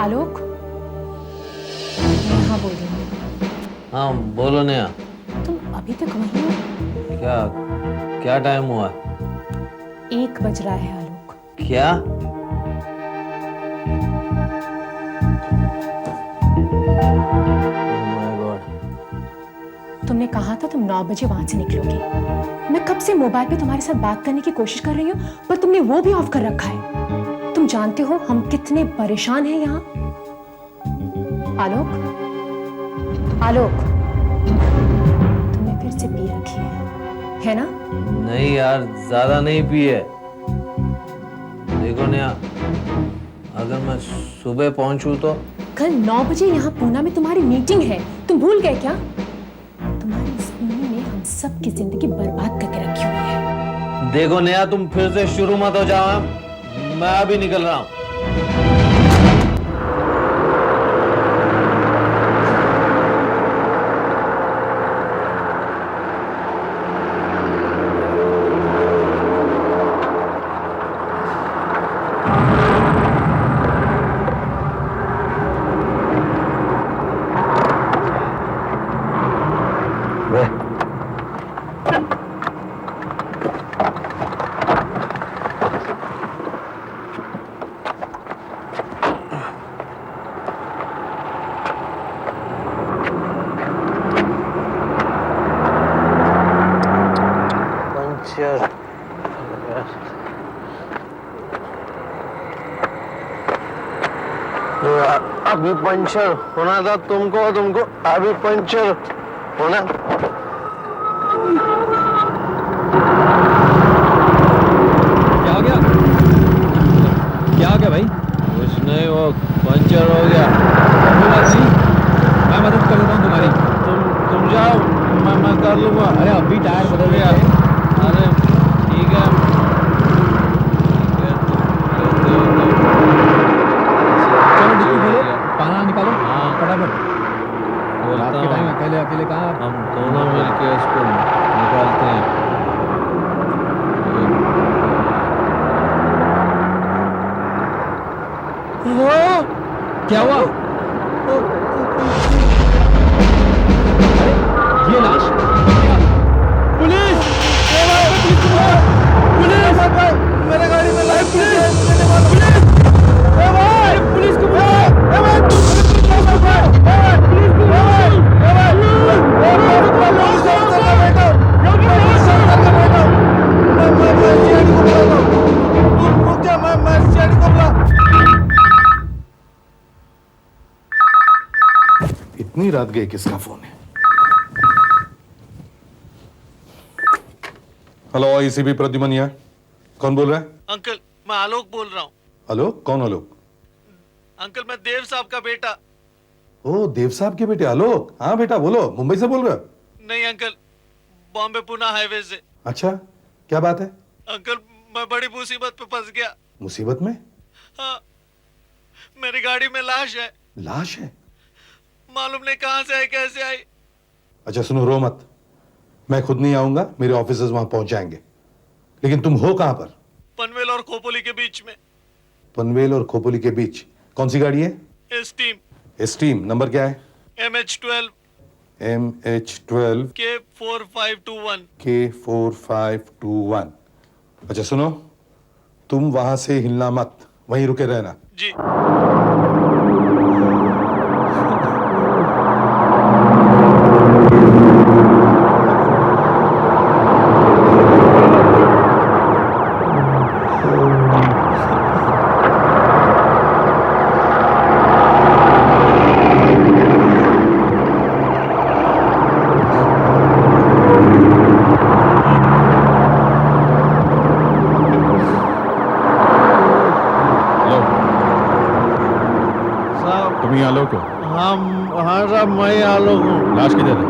आलोक, नेहा बोल रही हूँ। हाँ बोलो नेहा। तुम अभी तक वहीं हो? क्या क्या टाइम हुआ? 1 बज रहा है आलोक। क्या? Oh my God। तुमने कहा था तुम 9 बजे वहां से निकलोगे। मैं कब से मोबाइल पे तुम्हारे साथ बात करने की कोशिश कर रही हूँ, पर तुमने वो भी ऑफ कर रखा है। तुम जानते हो हम कितने परेशान हैं यहाँ। आलोक, आलोक, तुमने फिर से पी रखी है ना? नहीं यार, ज्यादा नहीं पी है। देखो नेहा, अगर मैं सुबह पहुंचूं तो कल 9 बजे यहाँ पूना में तुम्हारी मीटिंग है, तुम भूल गए क्या? तुम्हारी इस पीने ने हम सब की जिंदगी बर्बाद करके रखी हुई है। देखो नेहा, तुम फिर से शुरू मत हो जाओ। मैं अभी निकल रहा हूँ। पंचर अभी पंचर होना था तुमको अभी पंचर होना। क्या हो गया? क्या हो गया भाई? कुछ नहीं, वो पंचर हो गया। कोई बात नहीं, मैं मदद कर देता हूँ तुम्हारी। तुम जाओ, मैं कर लूंगा। अरे अभी टायर बदल गया। अरे ठीक है। चलो डिक्की खोलो, पाना निकालो। हाँ। फटाफट। बोलता रात के टाइम हूँ, अकेले अकेले कहाँ? हम दोनों मिलके इसको निकालते हैं। क्या हुआ? ये लाश? पुलिस! पुलिस! मेरे गाड़ी में लाश! पुलिस! पुलिस को इतनी रात गए, किसका फोन है? हेलो, एसीपी प्रद्युमन यहाँ। कौन बोल रहा है? अंकल, मैं आलोक बोल रहा हूँ। आलोक? कौन आलोक? अंकल, मैं देव साहब का बेटा। ओ, देव साहब के बेटे आलोक। हाँ बेटा, बोलो। मुंबई से बोल रहे हो? नहीं अंकल, बॉम्बे पुणे हाईवे से। अच्छा, क्या बात है? अंकल, मैं बड़ी मुसीबत पे फंस गया। मुसीबत में? हाँ, मेरी गाड़ी में लाश है। लाश है? मालूम नहीं कहाँ से आई, कैसे आई। अच्छा सुनो, रो मत। मैं खुद नहीं आऊंगा, मेरे ऑफिसर्स वहां पहुंच जाएंगे। लेकिन तुम हो कहां पर? पनवेल और खोपोली के बीच में। पनवेल और खोपोली के बीच? कौन सी गाड़ी है? एस्टीम। एस्टीम। नंबर क्या है? MH12 MH12 K4521। K4521। अच्छा सुनो, तुम वहां से हिलना मत, वहीं रुके रहना। जी। तुम ही आलोक हो? हाँ साहब, मैं आलोक हूँ। लाश किधर है?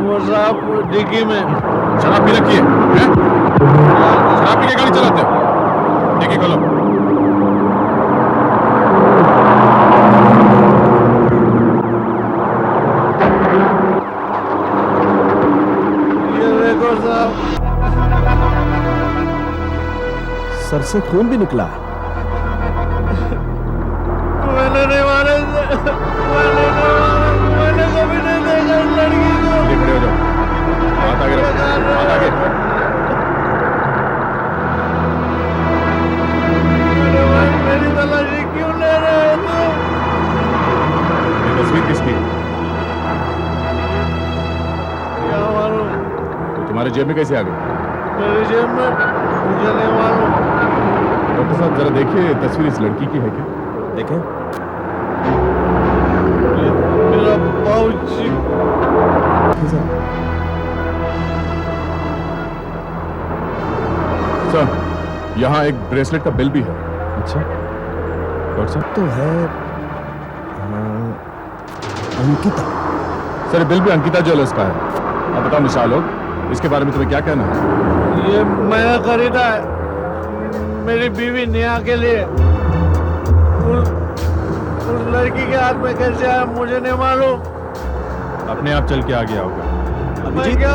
वो साहब डिग्गी में। शराब पी रखी है? शराब पी के गाड़ी चलाते हो? डिग्गी खोलो। ये देखो साहब। सर से खून भी निकला है। मैंने नहीं मैंने कभी नहीं देखा इस लड़की को। खड़े हो जाओ, हाथ आगे रखो, हाथ आगे। मेरी तलाशी क्यों ले रहे हो तुम? ये तस्वीर किसकी है? क्या मालूम? तो तुम्हारे जेब में कैसे आ गई? मेरी जेब में मुझे नहीं मालूम। डॉक्टर साहब जरा देखिए, तस्वीर इस लड़की की है क्या? देखें। मेरा पाउच। सर, यहाँ एक ब्रेसलेट का बिल भी है। अच्छा डॉक्टर साहब, तो है अंकिता। सर ये बिल भी अंकिता ज्वेलर्स का है। अब बताओ मिसाल हो, इसके बारे में तुम्हें क्या कहना है? ये मैंने खरीदा है मेरी बीवी नेहा के लिए। उस लड़की के हाथ में कैसे आया मुझे नहीं मालूम। अपने आप चल के आ गया होगा। मैं क्या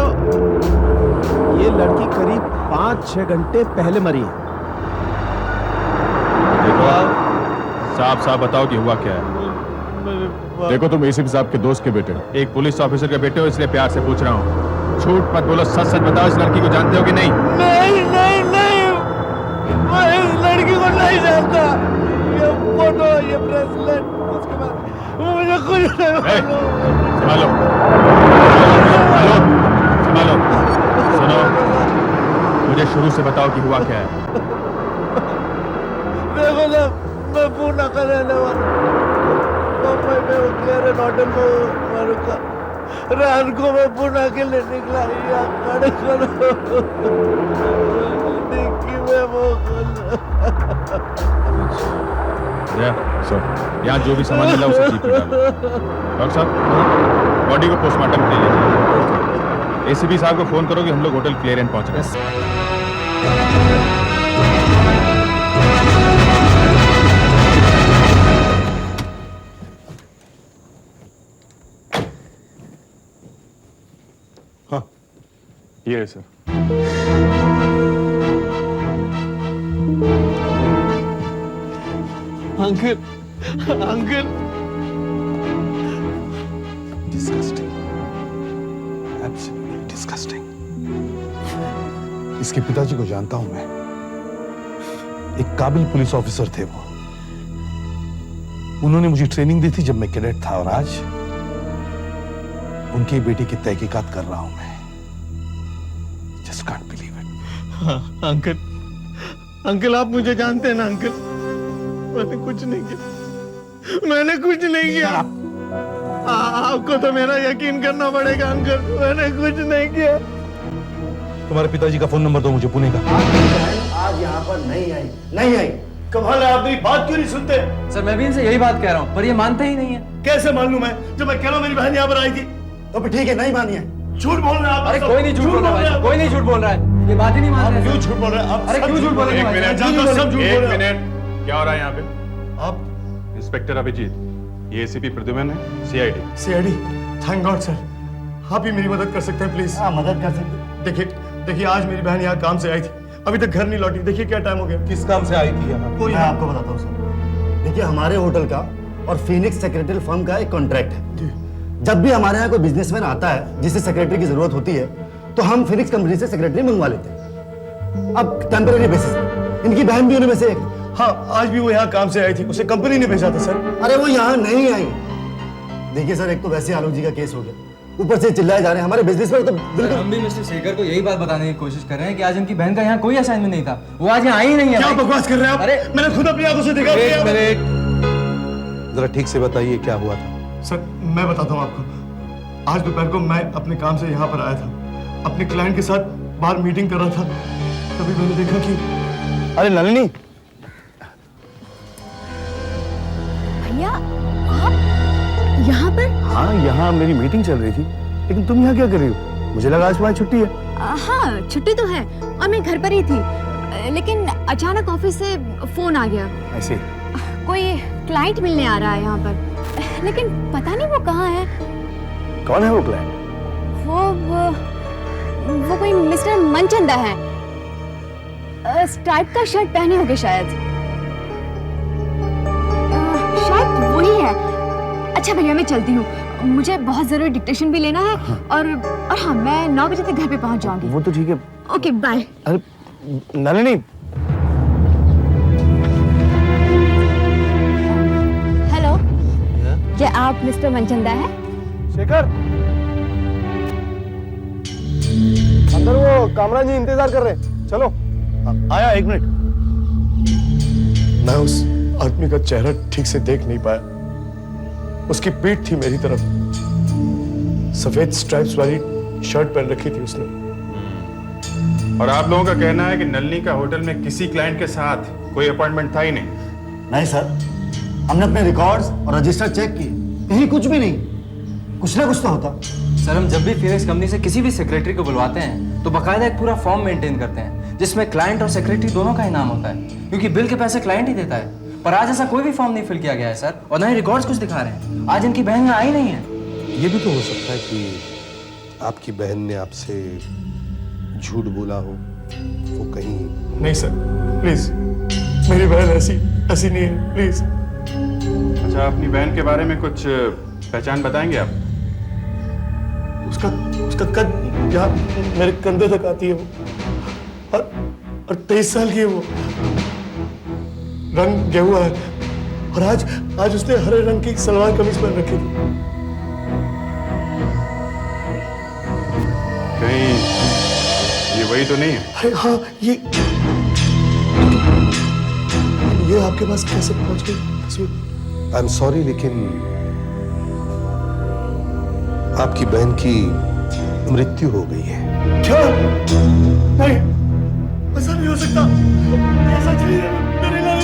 ये लड़की करीब 5-6 घंटे पहले मरी है। देखो साफ साफ बताओ कि हुआ क्या है। देखो तुम एसीपी साहब के दोस्त के बेटे हो, एक पुलिस ऑफिसर के बेटे हो, इसलिए प्यार से पूछ रहा हूँ। झूठ मत बोलो, सच सच बताओ, इस लड़की को जानते हो कि नहीं? नहीं नहीं नहीं, मैं इस लड़की को नहीं जानता। ये फोटो, ये ब्रेसलेट, उसके बाद मुझे कुछ नहीं मालूम। संभालो संभालो, सुनो, मुझे शुरू से बताओ कि हुआ क्या है। देखो ना, मैं पूना कर रहने वाला। मैं क्लियर होटल में रुका। रात को मैं पूना के लिए निकला। यहाँ खड़े करो, डिक्की में वो सर यहाँ जो भी सामान मिला उसे जीप में डालो। डॉक्टर साहब बॉडी को पोस्टमार्टम के लिए ले जाइए। एसीपी साहब को फोन करो कि हम लोग होटल क्लियरेंस पहुंच रहे हैं। हाँ ये है sir. Uncle, uncle, disgusting, absolutely disgusting. इसके पिताजी को जानता हूं मैं, एक काबिल पुलिस ऑफिसर थे वो। उन्होंने मुझे ट्रेनिंग दी थी जब मैं कैडेट था, और आज उनकी बेटी की तहकीकात कर रहा हूं मैं। Just can't believe it. हाँ, अंकल, अंकल आप मुझे जानते हैं ना अंकल? मैंने कुछ नहीं किया, मैंने कुछ नहीं किया। आपको तो मेरा यकीन करना पड़ेगा अंकल, मैंने कुछ नहीं किया। तुम्हारे पिताजी का फोन नंबर दो मुझे, पुणे का। आज यहाँ पर नहीं आई, नहीं आई। कमाल है, आप मेरी बात क्यों नहीं सुनते? सर मैं भी इनसे यही बात कह रहा हूँ, पर ये मानते ही नहीं है। कैसे मालूम है जब मैं कह रहा हूँ मेरी बहन यहाँ पर आई थी? तो फिर ठीक है, नहीं मानी है। झूठ बोल रहे हैं आप। अरे कोई नहीं झूठ बोल रहा है, कोई नहीं झूठ बोल रहा है, ये बात ही नहीं मान रहे। क्यों झूठ बोल रहे हैं आप? अरे क्यों झूठ बोल रहे हैं? एक मिनट, सब झूठ बोल एक रहे हैं। मिनट, क्या हो रहा है यहाँ पे? आप इंस्पेक्टर अभिजीत, ये एसीपी प्रद्युमन है, CID. CID, thank God sir, आप ही मेरी मदद कर सकते हैं प्लीज। हाँ मदद कर सकते। देखिए आज मेरी बहन यहाँ काम से आई थी, अभी तक घर नहीं लौटी। देखिए क्या टाइम हो गया। किस काम से आई थी यहाँ? मैं आपको बताता हूँ सर। देखिए हमारे होटल का और फिनिक्स सेक्रेटरी फर्म का एक कॉन्ट्रैक्ट है। जब भी हमारे यहाँ कोई बिजनेसमैन आता है जिसे सेक्रेटरी की जरूरत होती है, तो हम फिनिक्स कंपनी से सेक्रेटरी मंगवा लेते हैं। अब टेम्पररी बेसिस पे। इनकी बहन भी उनमें से एक। हाँ, आज भी वो यहाँ काम से आई थी, उसे कंपनी ने भेजा था सर। अरे वो यहाँ नहीं आई। देखिए सर, एक तो वैसे आलोक जी का केस हो गया, ऊपर से चिल्लाए जा रहे हैं हमारे बिजनेस पर। तो बिल्कुल हम भी मिस्टर शेखर को यही बात बताने की कोशिश कर रहे हैं कि आज उनकी बहन का यहाँ कोई असाइनमेंट नहीं था, वो आज यहाँ आई ही नहीं है। क्या बकवास कर रहे हैं आप? अरे मैंने खुद अपनी आंखों से देखा। एक मिनट, जरा ठीक से बताइए क्या हुआ था। सर मैं बताता हूँ आपको। आज दोपहर को मैं अपने काम से यहाँ पर आया था, अपने क्लाइंट के साथ बाहर मीटिंग कर रहा था, तभी मैंने देखा कि अरे नलिनी, भैया आप यहाँ पर? हाँ यहाँ मेरी मीटिंग चल रही थी, लेकिन तुम यहाँ क्या कर रही हो? मुझे लगा आज तुम्हारी छुट्टी है। हाँ छुट्टी तो है और मैं घर पर ही थी, लेकिन अचानक ऑफिस से फोन आ गया। ऐसे कोई क्लाइंट मिलने आ रहा है यहाँ पर, लेकिन पता नहीं वो कहाँ है। कौन है वो क्लाइंट? वो कोई मिस्टर मनचंदा है, स्ट्राइप का शर्ट पहने होंगे शायद। शायद वही है, अच्छा भैया मैं चलती हूँ, मुझे बहुत जरूरी डिक्टेशन भी लेना है। और हाँ, मैं 9 बजे तक घर पे पहुंच जाऊंगी। वो तो ठीक है। Okay bye. अरे नलिनी, हेलो, क्या आप मिस्टर मनचंदा हैं? शेखर, अंदर वो कामरान जी इंतजार कर रहे हैं, चलो। आया, 1 मिनट। मैं उस आदमी का चेहरा ठीक से देख नहीं पाया। उसकी पीठ थी मेरी तरफ, सफेद स्ट्राइप्स वाली शर्ट पहन रखी थी उसने। और आप लोगों का कहना है कि नलिनी का होटल में किसी क्लाइंट के साथ कोई अपॉइंटमेंट था ही नहीं? नहीं सर, हमने अपने रिकॉर्ड्स और रजिस्टर चेक किए, कहीं कुछ भी नहीं। कुछ ना कुछ तो होता। सर, हम जब भी फिनिक्स कंपनी से किसी भी सेक्रेटरी को बुलवाते हैं तो बकायदा एक पूरा फॉर्म मेंटेन करते हैं जिसमें क्लाइंट और सेक्रेटरी दोनों का ही नाम होता है, क्योंकि बिल के पैसे क्लाइंट ही देता है। पर आज ऐसा कोई भी फॉर्म नहीं फिल किया गया है सर, और ना ही रिकॉर्ड्स कुछ दिखा रहे हैं। आज इनकी बहन आई नहीं है। ये भी तो हो सकता है कि आपकी बहन ने आपसे झूठ बोला हो, वो कहीं। नहीं सर, प्लीज, मेरी बहन ऐसी नहीं है, प्लीज। अच्छा, अपनी बहन के बारे में कुछ पहचान बताएंगे आप? उसका कद यहाँ मेरे कंधे तक आती है वो, और 23 साल की है वो। रंग गेहुआ है, और आज उसने हरे रंग की सलवार कमीज पहन रखी थी। कहीं ये वही तो नहीं है? अरे हाँ, ये आपके पास कैसे पहुंच गई तस्वीर? आई एम सॉरी, लेकिन आपकी बहन की मृत्यु हो गई है। क्या? नहीं, ऐसा नहीं हो सकता। ये सच नहीं है। मेरी नहीं।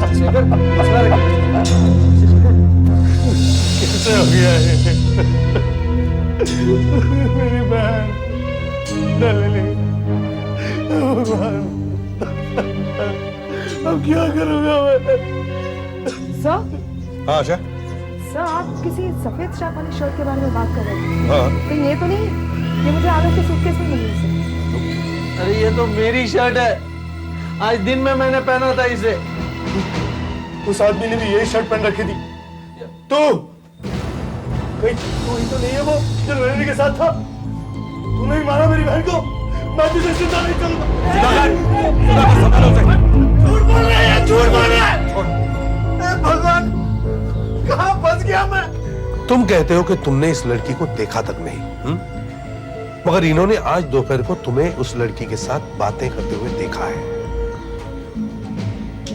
शेखर, मसला कैसे हो गया है? मेरी बहन नलिनी, भगवान, अब क्या करूंगा मैं? सर, हाँ आशा। सर आप किसी सफेद स्ट्रैप वाली शर्ट के बारे में बात कर रहे थे। हाँ, तो ये तो नहीं, ये मुझे आलोक के सूटकेस में मिली है। अरे ये तो मेरी शर्ट है, आज दिन में मैंने पहना था इसे। उस आदमी ने भी यही शर्ट पहन रखी थी। तू कहीं तू ही तो नहीं है वो जो नलिनी के साथ था? तूने ही मारा मेरी बहन को। मैं तुझे जिंदा नहीं करूंगा। झूठ बोल रहा है, झूठ बोल रहा है। भगवान, कहाँ फंस गया मैं? तुम कहते हो कि तुमने इस लड़की को देखा तक नहीं, मगर इन्होंने आज दोपहर को तुम्हें उस लड़की के साथ बातें करते हुए देखा है।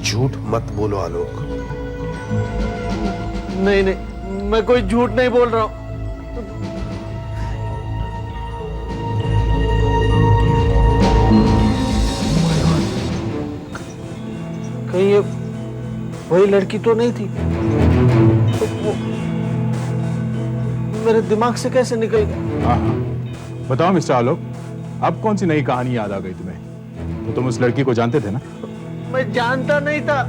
झूठ मत बोलो आलोक। नहीं, मैं कोई झूठ नहीं बोल रहा हूं। कहीं ये वही लड़की तो नहीं थी? तो वो मेरे दिमाग से कैसे निकल गया? हाँ, बताओ मिस्टर आलोक, अब कौन सी नई कहानी याद आ गई तुम्हें? तो तुम उस लड़की को जानते थे ना? मैं जानता नहीं था,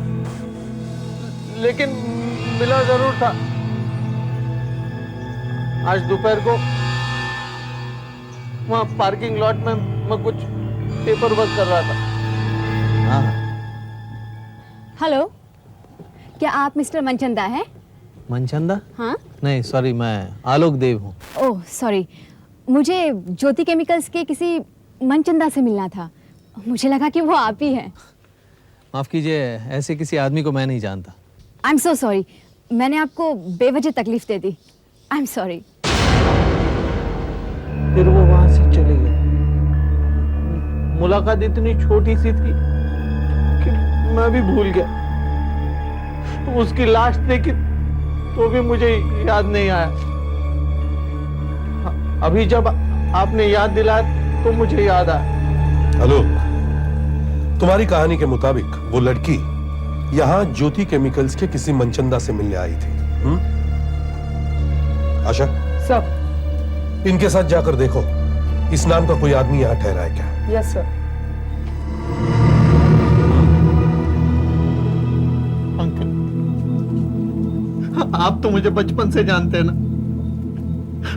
लेकिन मिला जरूर था। आज दोपहर को वहां पार्किंग लॉट में मैं कुछ पेपर वर्क कर रहा था। हाँ। हेलो, क्या आप मिस्टर मनचंदा हैं? मनचंदा? हाँ? नहीं सॉरी, मैं आलोक देव हूँ। ओह सॉरी, मुझे ज्योति केमिकल्स के किसी मनचंदा से मिलना था। मुझे लगा कि वो आप ही हैं। माफ कीजिए, ऐसे किसी आदमी को मैं नहीं जानता। आई एम सो सॉरी, मैंने आपको बेवजह तकलीफ दे दी। I am sorry. फिर वो वहां से चले गए। मुलाकात इतनी छोटी सी थी कि मैं भी भूल गया। उसकी लाश देखी तो भी मुझे याद नहीं आया। अभी जब आपने याद दिलाया तो मुझे याद आया। हेलो, तुम्हारी कहानी के मुताबिक वो लड़की यहां ज्योति केमिकल्स के किसी मनचंदा से मिलने आई थी। आशा, सर। इनके साथ जाकर देखो इस नाम का कोई आदमी यहां ठहरा है क्या। Yes sir. अंकल, आप तो मुझे बचपन से जानते हैं ना।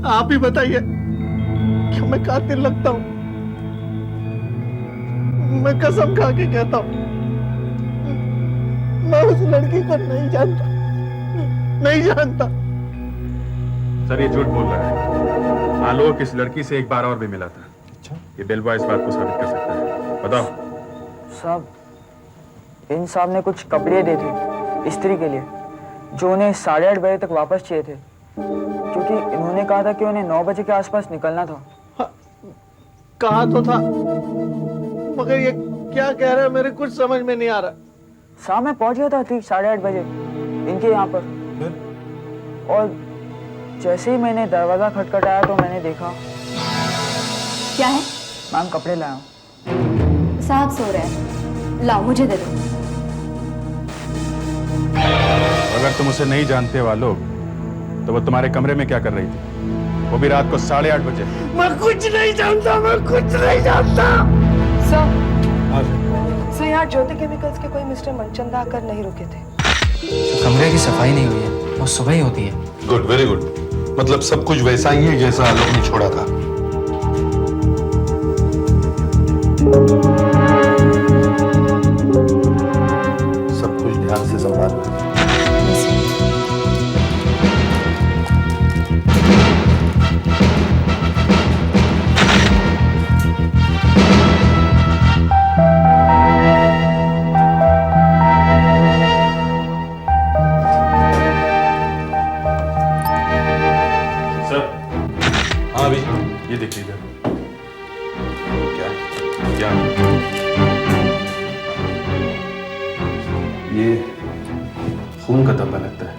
आप ही बताइए, क्या मैं कातिल लगता हूं? मैं कसम खा के कहता हूं, मैं उस लड़की को नहीं जानता, नहीं जानता। सर ये झूठ बोल रहा है। आलोक इस लड़की से एक बार और भी मिला था। अच्छा, ये बिल बॉय इस बात को साबित कर सकता है। बताओ। साहब, इन साहब ने कुछ कपड़े दिए थे स्त्री के लिए, जो उन्हें 8:30 बजे तक वापस चाहिए थे, क्योंकि इन्होंने कहा था कि उन्हें 9 बजे के आसपास निकलना था। कहा तो था, मगर ये क्या कह रहा है मेरे कुछ समझ में नहीं आ रहा। साहब मैं पहुंच गया था ठीक 8:30 बजे इनके यहाँ पर, और जैसे ही मैंने दरवाजा खटखटाया तो मैंने देखा। क्या है? मैम कपड़े लाया हूँ। साहब सो रहे हैं, लाओ मुझे दे दो। अगर तुम उसे नहीं जानते हो आलोक, तो वो तुम्हारे कमरे में क्या कर रही थी, वो भी रात को 8:30 बजे? मैं कुछ नहीं जानता, मैं कुछ नहीं जानता। सर यहाँ ज्योति केमिकल्स के कोई मिस्टर मनचंदा आकर नहीं रुके थे। कमरे की सफाई नहीं हुई है, वो सुबह ही होती है। Good, very good. मतलब सब कुछ वैसा ही है जैसा आलोक ने छोड़ा था। सब कुछ ध्यान से संभालना। ये देखिए इधर। क्या क्या? ये खून का धब्बा लगता है।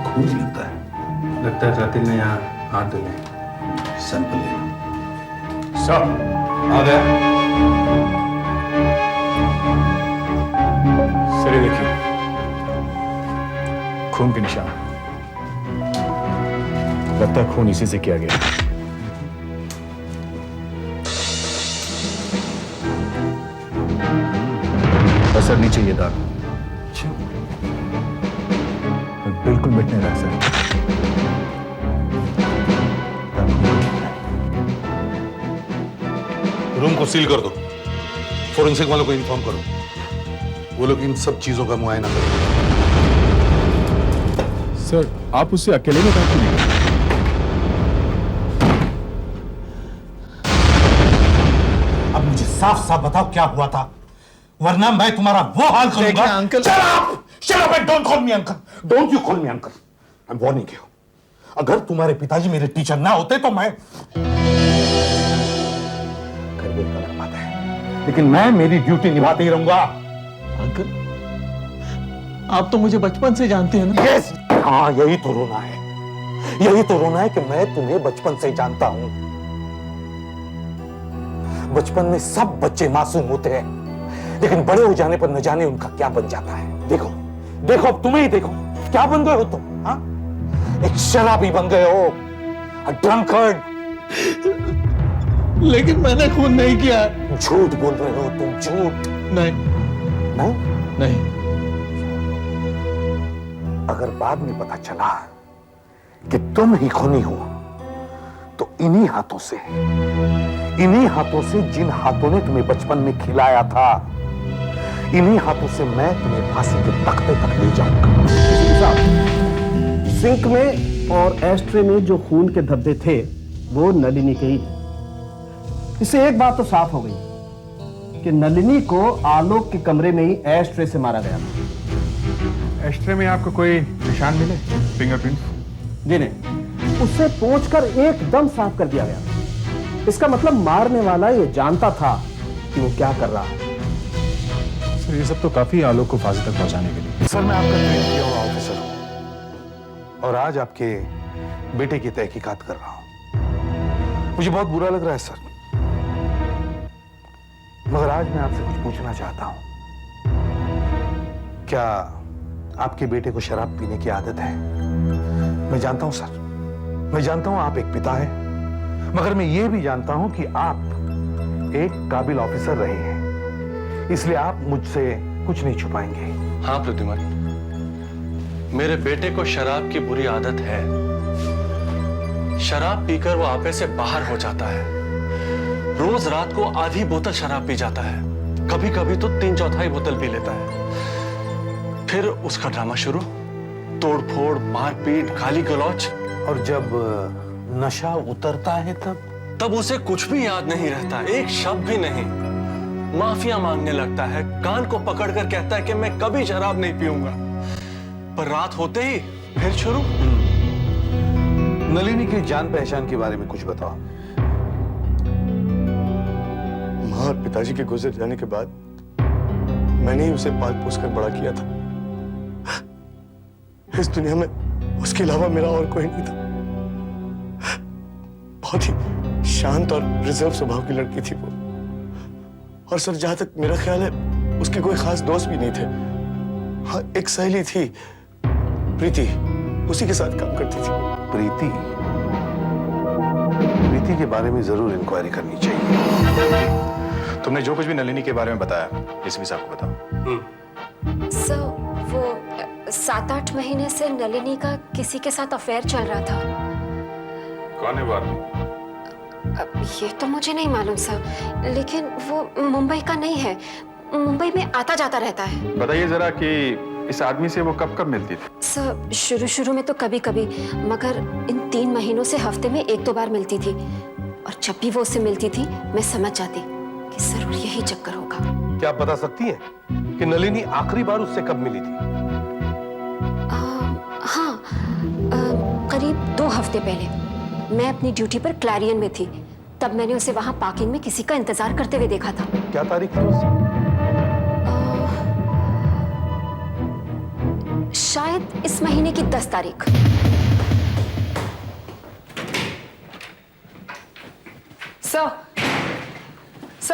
खून लगता है। लगता है कातिल ने यहाँ हाथ धोने। सैंपल लेना। सब आ गया। सर ये देखिए, खून के निशान। लगता है खून इसी से किया गया। असर नहीं चाहिए दाग, बिल्कुल मिटने रहा सर। रूम को सील कर दो। फोरेंसिक वालों को इन्फॉर्म करो, वो लोग इन सब चीजों का मुआयना करें। सर आप उससे अकेले में बात करेंगे? अब मुझे साफ साफ बताओ क्या हुआ था, वरना मैं तुम्हारा वो हाल करूंगा। Uncle, Shut up and don't call me uncle. Don't you call me uncle. I'm warning you. अगर तुम्हारे पिताजी मेरे टीचर ना होते तो मैं वो गलत बात है, लेकिन मैं मेरी ड्यूटी निभाते ही रहूंगा। अंकल, आप तो मुझे बचपन से जानते हैं ना। Yes. हाँ, यही तो रोना है, यही तो रोना है कि मैं तुम्हें बचपन से जानता हूं। बचपन में सब बच्चे मासूम होते हैं, लेकिन बड़े हो जाने पर न जाने उनका क्या बन जाता है। देखो देखो, अब तुम्हें ही देखो, क्या बन गए हो तुम? हाँ, एक शराबी बन गए हो, a drunkard। लेकिन मैंने खून नहीं किया। झूठ बोल रहे हो तुम, झूठ। नहीं नहीं नहीं। अगर बाद में पता चला कि तुम ही खूनी हो, तो इन्हीं हाथों से जिन हाथों ने तुम्हें बचपन में खिलाया था, इन्हीं हाथों से मैं तुम्हें फांसी के तख्ते तक ले जाऊंगा। सिंक में और एस्ट्रे में जो खून के धब्बे थे वो नलिनी के ही थे। इससे एक बात तो साफ हो गई कि नलिनी को आलोक के कमरे में ही एस्ट्रे से मारा गया था। एस्ट्रे में आपको कोई निशान मिले? फिंगरप्रिंट? जी नहीं, उससे पोंछकर एकदम साफ कर दिया गया। इसका मतलब मारने वाला ये जानता था कि वो क्या कर रहा है। सर ये सब तो काफी आलोक को फांसी तक पहुंचाने के लिए। सर मैं आपका ट्रेन किया हुआ ऑफिसर हूं और आज आपके बेटे की तहकीकात कर रहा हूं। मुझे बहुत बुरा लग रहा है सर, मगर आज मैं आपसे कुछ पूछना चाहता हूं। क्या आपके बेटे को शराब पीने की आदत है? मैं जानता हूं सर, मैं जानता हूं आप एक पिता हैं, मगर मैं ये भी जानता हूं कि आप एक काबिल ऑफिसर रहे हैं, इसलिए आप मुझसे कुछ नहीं छुपाएंगे। हाँ प्रद्युमन, मेरे बेटे को शराब की बुरी आदत है। शराब पीकर वो आपे से बाहर हो जाता है। रोज रात को आधी बोतल शराब पी जाता है, कभी कभी तो 3/4 बोतल पी लेता है। फिर उसका ड्रामा शुरू, तोड़फोड़, मारपीट, गाली गलौज। और जब नशा उतरता है तब उसे कुछ भी याद नहीं रहता, एक शब्द भी नहीं। माफिया मांगने लगता है, कान को पकड़कर कहता है कि मैं कभी शराब नहीं पीऊंगा। पर रात होते ही फिर शुरू। नलिनी की जान पहचान के बारे में कुछ बताओ। माँ और पिताजी के गुजर जाने के बाद मैंने ही उसे पाल पोस कर बड़ा किया था। इस दुनिया में उसके अलावा मेरा और कोई नहीं था। बहुत ही शांत और रिजर्व स्वभाव की लड़की थी वो। और सर, जहां तक मेरा ख्याल है, उसके कोई खास दोस्त भी नहीं थे। हाँ, एक सहेली थी, प्रीति, उसी के साथ काम करती थी। प्रीति के बारे में जरूर इंक्वायरी करनी चाहिए। तुमने जो कुछ भी नलिनी के बारे में बताया एसीपी साहब को बताओ। सर, वो 7-8 महीने से नलिनी का किसी के साथ अफेयर चल रहा था। कौन है वो आदमी? अब ये तो मुझे नहीं मालूम सर, लेकिन वो मुंबई का नहीं है, मुंबई में आता जाता रहता है। बताइए जरा कि इस आदमी से वो कब कब मिलती थी? सर, शुरू में तो कभी कभी, मगर इन 3 महीनों से हफ्ते में 1-2 बार मिलती थी। और जब भी वो उससे मिलती थी, मैं समझ जाती कि जरूर यही चक्कर होगा। क्या आप बता सकती हैं कि नलिनी आखिरी बार उससे कब मिली थी? हाँ, करीब 2 हफ्ते पहले। मैं अपनी ड्यूटी पर क्लैरियन में थी, तब मैंने उसे वहां पार्किंग में किसी का इंतजार करते हुए देखा था। क्या तारीख थी उससे? शायद इस महीने की 10 तारीख। सर,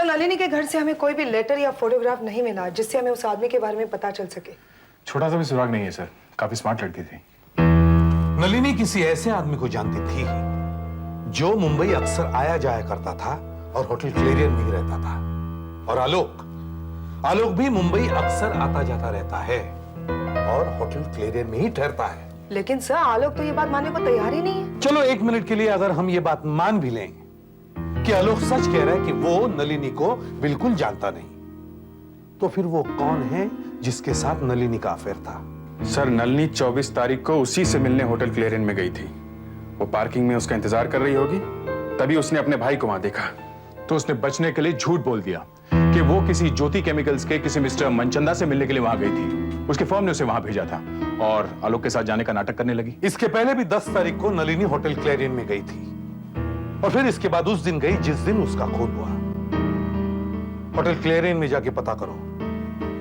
नलिनी के घर से हमें कोई भी लेटर या फोटोग्राफ नहीं मिला जिससे हमें उस आदमी के बारे में पता चल सके। छोटा सा भी सुराग नहीं है सर। काफी स्मार्ट लड़की थी। नलिनी किसी ऐसे आदमी को जानती थी जो मुंबई अक्सर आया जाया करता था और होटल क्लेरियन में ही रहता था। और आलोक भी मुंबई अक्सर आता जाता रहता है और होटल क्लेरियन में ही ठहरता है। लेकिन सर, आलोक तो ये बात मानने को तैयार ही नहीं है। चलो 1 मिनट के लिए अगर हम ये बात मान भी लें कि आलोक सच कह रहा है कि वो नलिनी को बिल्कुल जानता नहीं, तो फिर वो कौन है जिसके साथ नलिनी का अफेयर था? सर, नलिनी 24 तारीख को उसी से मिलने होटल क्लेरियन में गई थी। वो पार्किंग में उसका इंतजार कर रही होगी, तभी उसने अपने भाई को वहां देखा। तो उसने बचने के लिए झूठ बोल दिया कि वो किसी ज्योति केमिकल्स के किसी मिस्टर मनचंदा से मिलने के लिए वहां गई थी। उसके फर्म ने उसे वहां भेजा था और आलोक के साथ जाने का नाटक करने लगी। इसके पहले भी 10 तारीख को नलिनी होटल क्लेरियन में गई थी और फिर इसके बाद उस दिन गई जिस दिन उसका खून हुआ। होटल क्लेरियन में जाके पता करो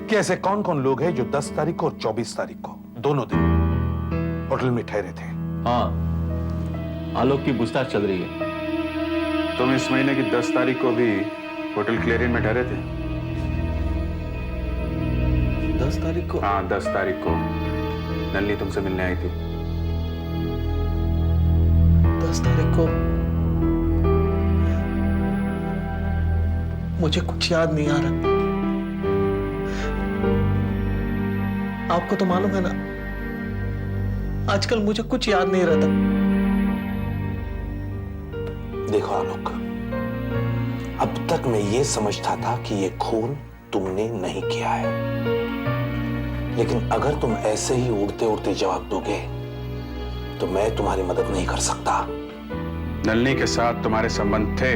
कि ऐसे कौन कौन लोग हैं जो 10 तारीख को और 24 तारीख को दोनों दिन होटल में ठहरे थे। हाँ, आलोक की पूछताछ चल रही है। तुम इस महीने की 10 तारीख को भी होटल क्लेरियन में ठहरे थे? 10 तारीख को? हाँ, 10 तारीख को नलिनी तुमसे मिलने आई थी। 10 तारीख को मुझे कुछ याद नहीं आ रहा। आपको तो मालूम है ना, आजकल मुझे कुछ याद नहीं रहता। देखो आलोक, अब तक मैं ये समझता था कि ये खून तुमने नहीं किया है, लेकिन अगर तुम ऐसे ही उड़ते उड़ते जवाब दोगे तो मैं तुम्हारी मदद नहीं कर सकता। नलिनी के साथ तुम्हारे संबंध थे,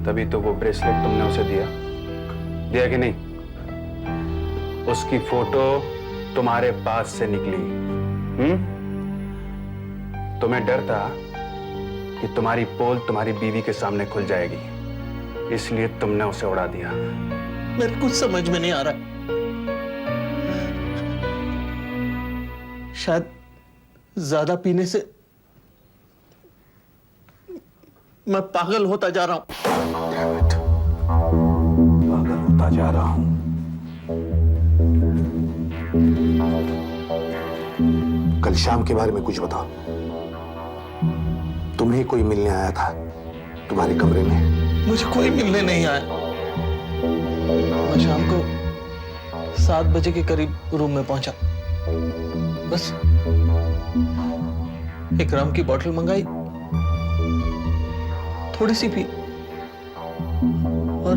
तभी तो वो ब्रेसलेट तुमने उसे दिया कि नहीं? उसकी फोटो तुम्हारे पास से निकली। तुम्हें डर था कि तुम्हारी पोल तुम्हारी बीवी के सामने खुल जाएगी, इसलिए तुमने उसे उड़ा दिया। मेरे कुछ समझ में नहीं आ रहा। शायद ज्यादा पीने से मैं पागल होता जा रहा हूं। पागल होता जा रहा हूं। कल शाम के बारे में कुछ बताओ। तुम्हें कोई मिलने आया था तुम्हारे कमरे में? मुझे कोई मिलने नहीं आया। मैं शाम को 7 बजे के करीब रूम में पहुंचा, बस एक रम की बोतल मंगाई, थोड़ी सी पी और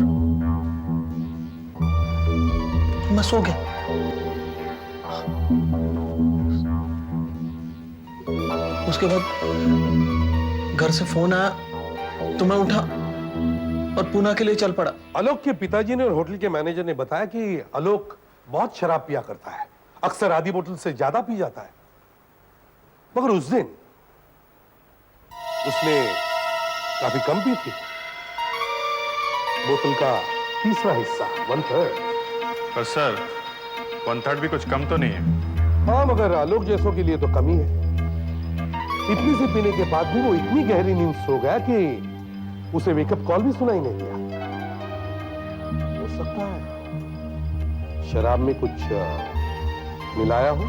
मैं सो गया। उसके बाद घर से फोन आया तो मैं उठा और पूना के लिए चल पड़ा। आलोक के पिताजी ने और होटल के मैनेजर ने बताया कि आलोक बहुत शराब पिया करता है, अक्सर आधी बोतल से ज्यादा पी जाता है। मगर उस दिन उसने काफी कम पी थी, बोतल का तीसरा हिस्सा, 1/3। पर सर 1/3 भी कुछ कम तो नहीं है। हाँ, मगर आलोक जैसों के लिए तो कम ही है। इतनी सी पीने के बाद भी वो इतनी गहरी नींद सो गया कि उसे वेकअप कॉल भी सुनाई नहीं दिया। हो सकता है शराब में कुछ मिलाया हो।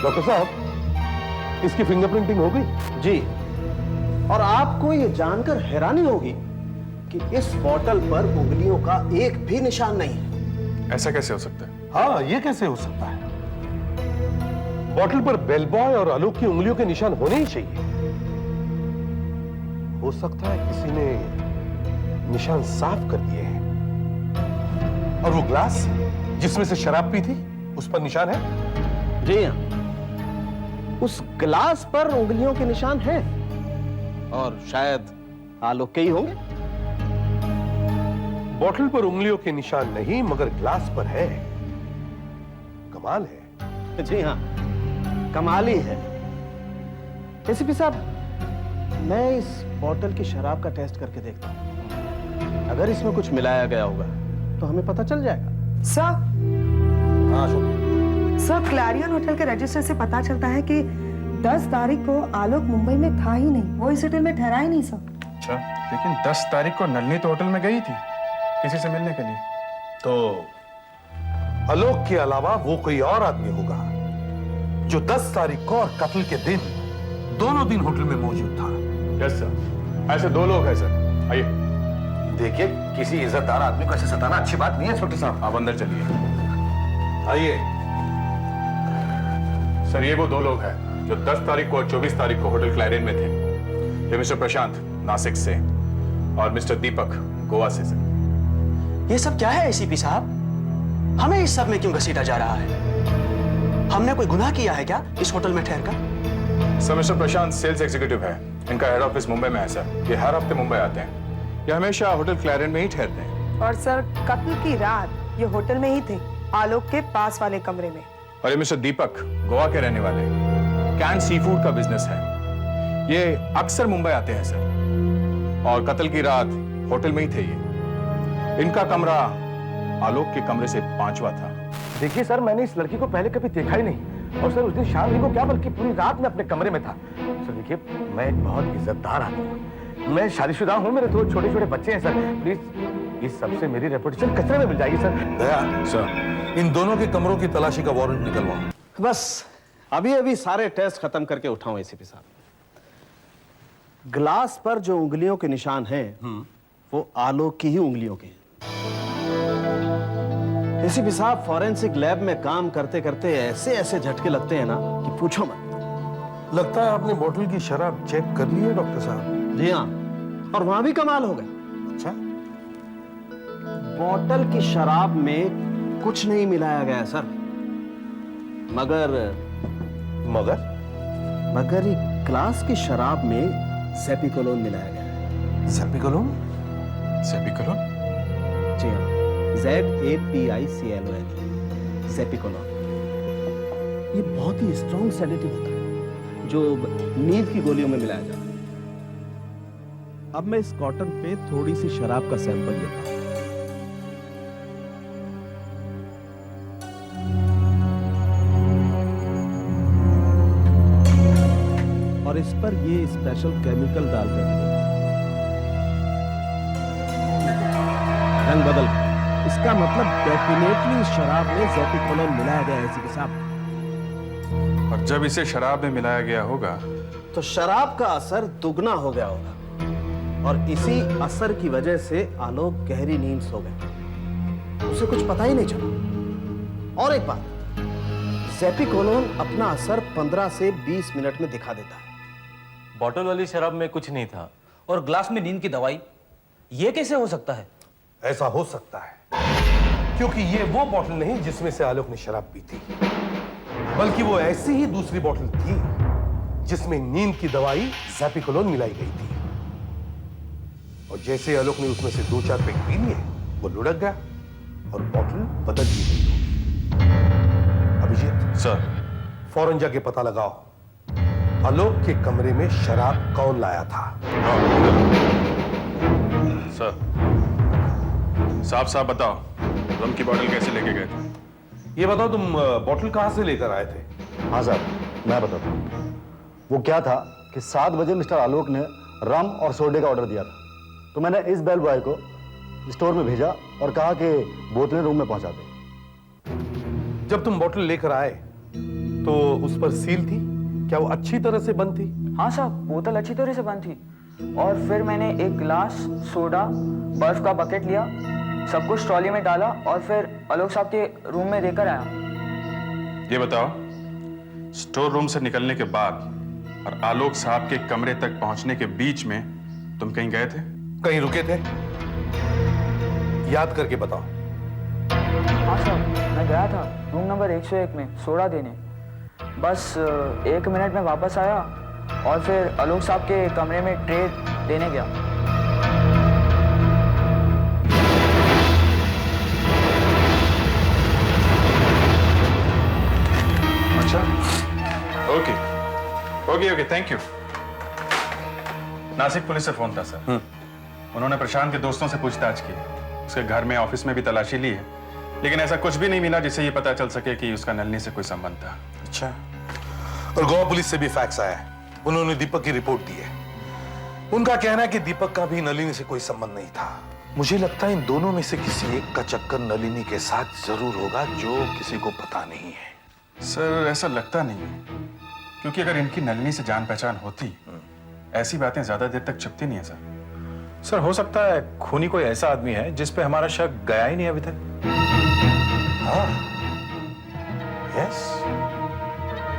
डॉक्टर साहब, इसकी फिंगरप्रिंटिंग हो गई? जी, और आपको ये जानकर हैरानी होगी कि इस बोतल पर उंगलियों का एक भी निशान नहीं है। ऐसा कैसे हो सकता है? हाँ, ये कैसे हो सकता है? बोतल पर बेल बॉय और आलोक की उंगलियों के निशान होने ही चाहिए। हो सकता है किसी ने निशान साफ कर दिए हैं। और वो ग्लास जिसमें से शराब पी थी, उस पर निशान है? जी हाँ, उस ग्लास पर उंगलियों के निशान हैं और शायद आलोक के ही होंगे। बोतल पर उंगलियों के निशान नहीं, मगर ग्लास पर है। कमाल है। जी हाँ, कमाल ही है। एसीपी साहब, मैं इस बोतल की शराब का टेस्ट करके देखता हूं। अगर इसमें कुछ मिलाया गया होगा तो हमें पता चल जाएगा। सर, हाँ सर, क्लैरियन होटल के रजिस्टर से पता चलता है कि 10 तारीख को आलोक मुंबई में था ही नहीं, वो इस होटल में ठहरा ही नहीं सर। अच्छा, लेकिन 10 तारीख को नलिनी तो होटल में गई थी किसी से मिलने के लिए। तो आलोक के अलावा वो कोई और आदमी होगा जो 10 तारीख को और कत्ल के दिन दोनों दिन होटल में मौजूद था। यस सर, ऐसे 2 लोग हैं सर। आइए। देखिए, किसी इज्जतदार आदमी को ऐसे सताना अच्छी बात नहीं है छोटे साहब। आप अंदर चलिए। आइए। सर, ये वो 2 लोग हैं जो 10 तारीख को और 24 तारीख को होटल क्लैरियन में थे। ये मिस्टर प्रशांत नासिक से और मिस्टर दीपक गोवा से सर। ये सब क्या है एसीपी साहब? हमें इस सब में क्यों घसीटा जा रहा है? हमने कोई गुनाह किया है क्या इस होटल में ठहरकर? सर, मिस्टर प्रशांत सेल्स एग्जीक्यूटिव है। इनका हेड ऑफिस मुंबई में है सर। ये हर हफ्ते मुंबई आते हैं। ये हमेशा होटल क्लैरियन में ही ठहरते हैं। और सर, कत्ल की रात ये होटल में ही थे, आलोक के पास वाले कमरे में। और ये मिस्टर दीपक गोवा के रहने वाले, कैन सी फूड का बिजनेस है। ये अक्सर मुंबई आते हैं सर, और कत्ल की रात होटल में ही थे ये। इनका कमरा आलोक के कमरे से 5वां था। देखिए सर, मैंने इस लड़की को पहले कभी देखा ही नहीं, और सर उस दिन शाम ही को क्या बल्कि पूरी रात में अपने कमरे में था। सर देखिए, मैं एक बहुत इज्जतदार आदमी हूँ, मैं शादीशुदा हूँ, मेरे 2 छोटे-छोटे बच्चे हैं सर। प्लीज इस सबसे मेरी रेपुटेशन कचरे में मिल जाएगी सर। दया सर, इन दोनों के कमरों की तलाशी का वारंट निकलवाओ। बस अभी सारे टेस्ट खत्म करके उठाऊं एसीपी साहब। ग्लास पर जो उंगलियों के निशान हैं वो आलोक की ही उंगलियों के हैं। एसीपी साहब, फॉरेंसिक लैब में काम करते करते ऐसे झटके लगते हैं ना कि पूछो मत। लगता है आपने बोतल की शराब चेक कर ली है डॉक्टर साहब। जी हाँ, और वहां भी कमाल हो गया। अच्छा, बोतल की शराब में कुछ नहीं मिलाया गया सर, मगर एक ग्लास की शराब में सेपिकोलोन मिलाया गया है। सेपिकोलोन? सेपिकोलोन? जी हाँ, ZAPICLON, सेपिकोलोन। ये बहुत ही स्ट्रॉन्ग सेडेटिव होता है जो नींद की गोलियों में मिलाया जाता है। अब मैं इस कॉटन पे थोड़ी सी शराब का सैंपल लेता हूं। और इस पर ये स्पेशल केमिकल डालकर रंग बदल, इसका मतलब डेफिनेटली शराब में सेपिकोलोन मिलाया गया है एसीपी साहब। और जब इसे शराब में मिलाया गया होगा तो शराब का असर दुगना हो गया होगा, और इसी असर की वजह से आलोक गहरी नींद सो गए, उसे कुछ पता ही नहीं चला। और एक बात, ज़ेपिकोलोन अपना असर 15 से 20 मिनट में दिखा देता है। बॉटल वाली शराब में कुछ नहीं था और ग्लास में नींद की दवाई, ये कैसे हो सकता है? ऐसा हो सकता है क्योंकि ये वो बॉटल नहीं जिसमें से आलोक ने शराब पी थी, बल्कि वो ऐसी ही दूसरी बॉटल थी जिसमें नींद की दवाई ज़ेपिकोलोन मिलाई गई थी। और जैसे आलोक ने उसमें से 2-4 पेग पी लिए, वो लुढ़क गया और बॉटल बदल दी गई। अभिजीत सर, फौरन जाके पता लगाओ आलोक के कमरे में शराब कौन लाया था। सर, साफ साफ बताओ, रम की बोतल कैसे लेके गए थे? ये बताओ तुम बॉटल कहां से लेकर आए थे? हाँ साहब, मैं बताता हूँ। वो क्या था कि 7 बजे मिस्टर आलोक ने रम और सोडे का ऑर्डर दिया था, तो मैंने इस बेल बॉय को स्टोर में भेजा और कहा कि बोतलें रूम में पहुंचा दे। जब तुम बॉटल लेकर आए तो उस पर सील थी, क्या वो अच्छी तरह से बंद थी? हाँ साहब, बोतल अच्छी तरह से बंद थी। और फिर मैंने एक गिलास, सोडा, बर्फ का बकेट लिया, सब कुछ ट्रॉली में डाला और फिर आलोक साहब के रूम में देकर आया। ये बताओ, स्टोर रूम से निकलने के बाद और आलोक साहब के कमरे तक पहुंचने के बीच में तुम कहीं गए थे? कहीं रुके थे? याद करके बताओ। हाँ साहब, मैं गया था रूम नंबर 101 में सोडा देने। बस 1 मिनट में वापस आया और फिर आलोक साहब के कमरे में ट्रे देने गया। अच्छा, okay, thank you. Nashik police से फोन था सर। उन्होंने प्रशांत के दोस्तों से पूछताछ की, उसके घर में, ऑफिस में भी तलाशी ली है, लेकिन ऐसा कुछ भी नहीं मिला जिससे ये पता चल सके कि उसका नलिनी से कोई संबंध था। अच्छा, और गोवा पुलिस से भी फैक्स आया है। उन्होंने दीपक की रिपोर्ट दी है। उनका कहना है कि दीपक का भी नलिनी से कोई संबंध नहीं था। मुझे लगता है इन दोनों में से किसी एक का चक्कर नलिनी के साथ जरूर होगा जो किसी को पता नहीं है। सर, ऐसा लगता नहीं है, क्योंकि अगर इनकी नलिनी से जान पहचान होती, ऐसी बातें ज्यादा देर तक छिपती नहीं है सर। सर, हो सकता है खूनी कोई ऐसा आदमी है जिस पे हमारा शक गया ही नहीं अभी तक। हाँ, यस,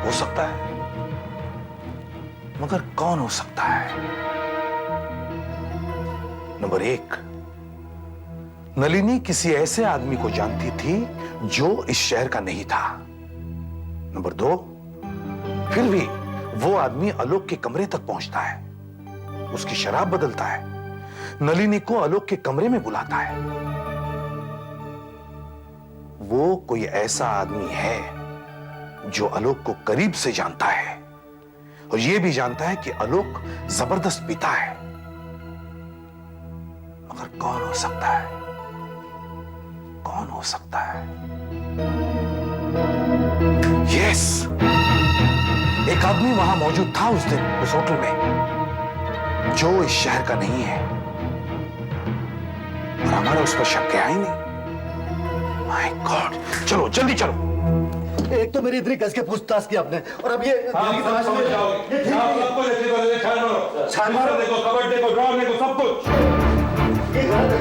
हो सकता है, मगर कौन हो सकता है? नंबर 1, नलिनी किसी ऐसे आदमी को जानती थी जो इस शहर का नहीं था। नंबर 2, फिर भी वो आदमी आलोक के कमरे तक पहुंचता है, उसकी शराब बदलता है, नलिनी को आलोक के कमरे में बुलाता है। वो कोई ऐसा आदमी है जो आलोक को करीब से जानता है और ये भी जानता है कि आलोक जबरदस्त पीता है। मगर कौन हो सकता है? कौन हो सकता है? यस, एक आदमी वहां मौजूद था उस दिन उस होटल में जो इस शहर का नहीं है और हमारा उस पर शक गया ही नहीं। माय गॉड, चलो जल्दी चलो। एक तो मेरी इतनी कस के पूछताछ की आपने, और अब ये छानमार देखो, कबर्ड देखो, ड्रॉर देखो, सब कुछ। ये गलत है।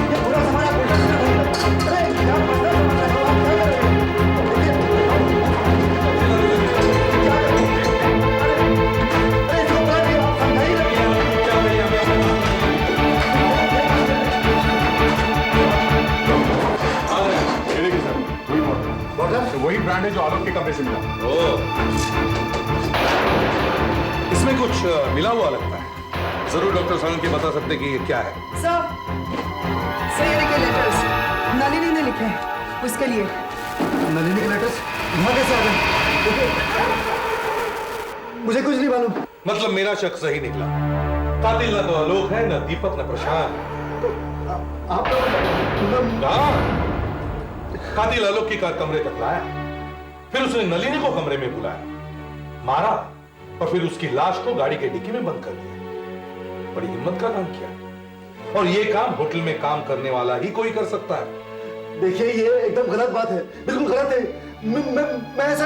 ये पूरा सामान आप उल्टा सीधा बोल रहे हैं। अरे क्या मतलब है? वही ब्रांड है जो आलोक के कमरे से मिला। इसमें कुछ मिला हुआ लगता है। जरूर डॉक्टर सानंद के बता सकते कि ये क्या है। सर ये लिखे लेटर्स नलिनी ने लिखे हैं उसके लिए। नलिनी के लेटर्स यहाँ कैसे आ गए? मुझे कुछ नहीं मालूम। मतलब मेरा शक सही निकला। कातिल न तो आलोक है, न दीपक, न प्रशांत। आप कातिल आलोक की कार कमरे तक लाया, फिर उसने नलिनी को कमरे में बुलाया, मारा और फिर उसकी लाश को गाड़ी के डिक्की में बंद कर दिया। बड़ी हिम्मत का काम किया, और ये काम होटल में काम करने वाला ही कोई कर सकता है। देखिए, ये एकदम गलत बात है, बिल्कुल गलत है। मैं ऐसा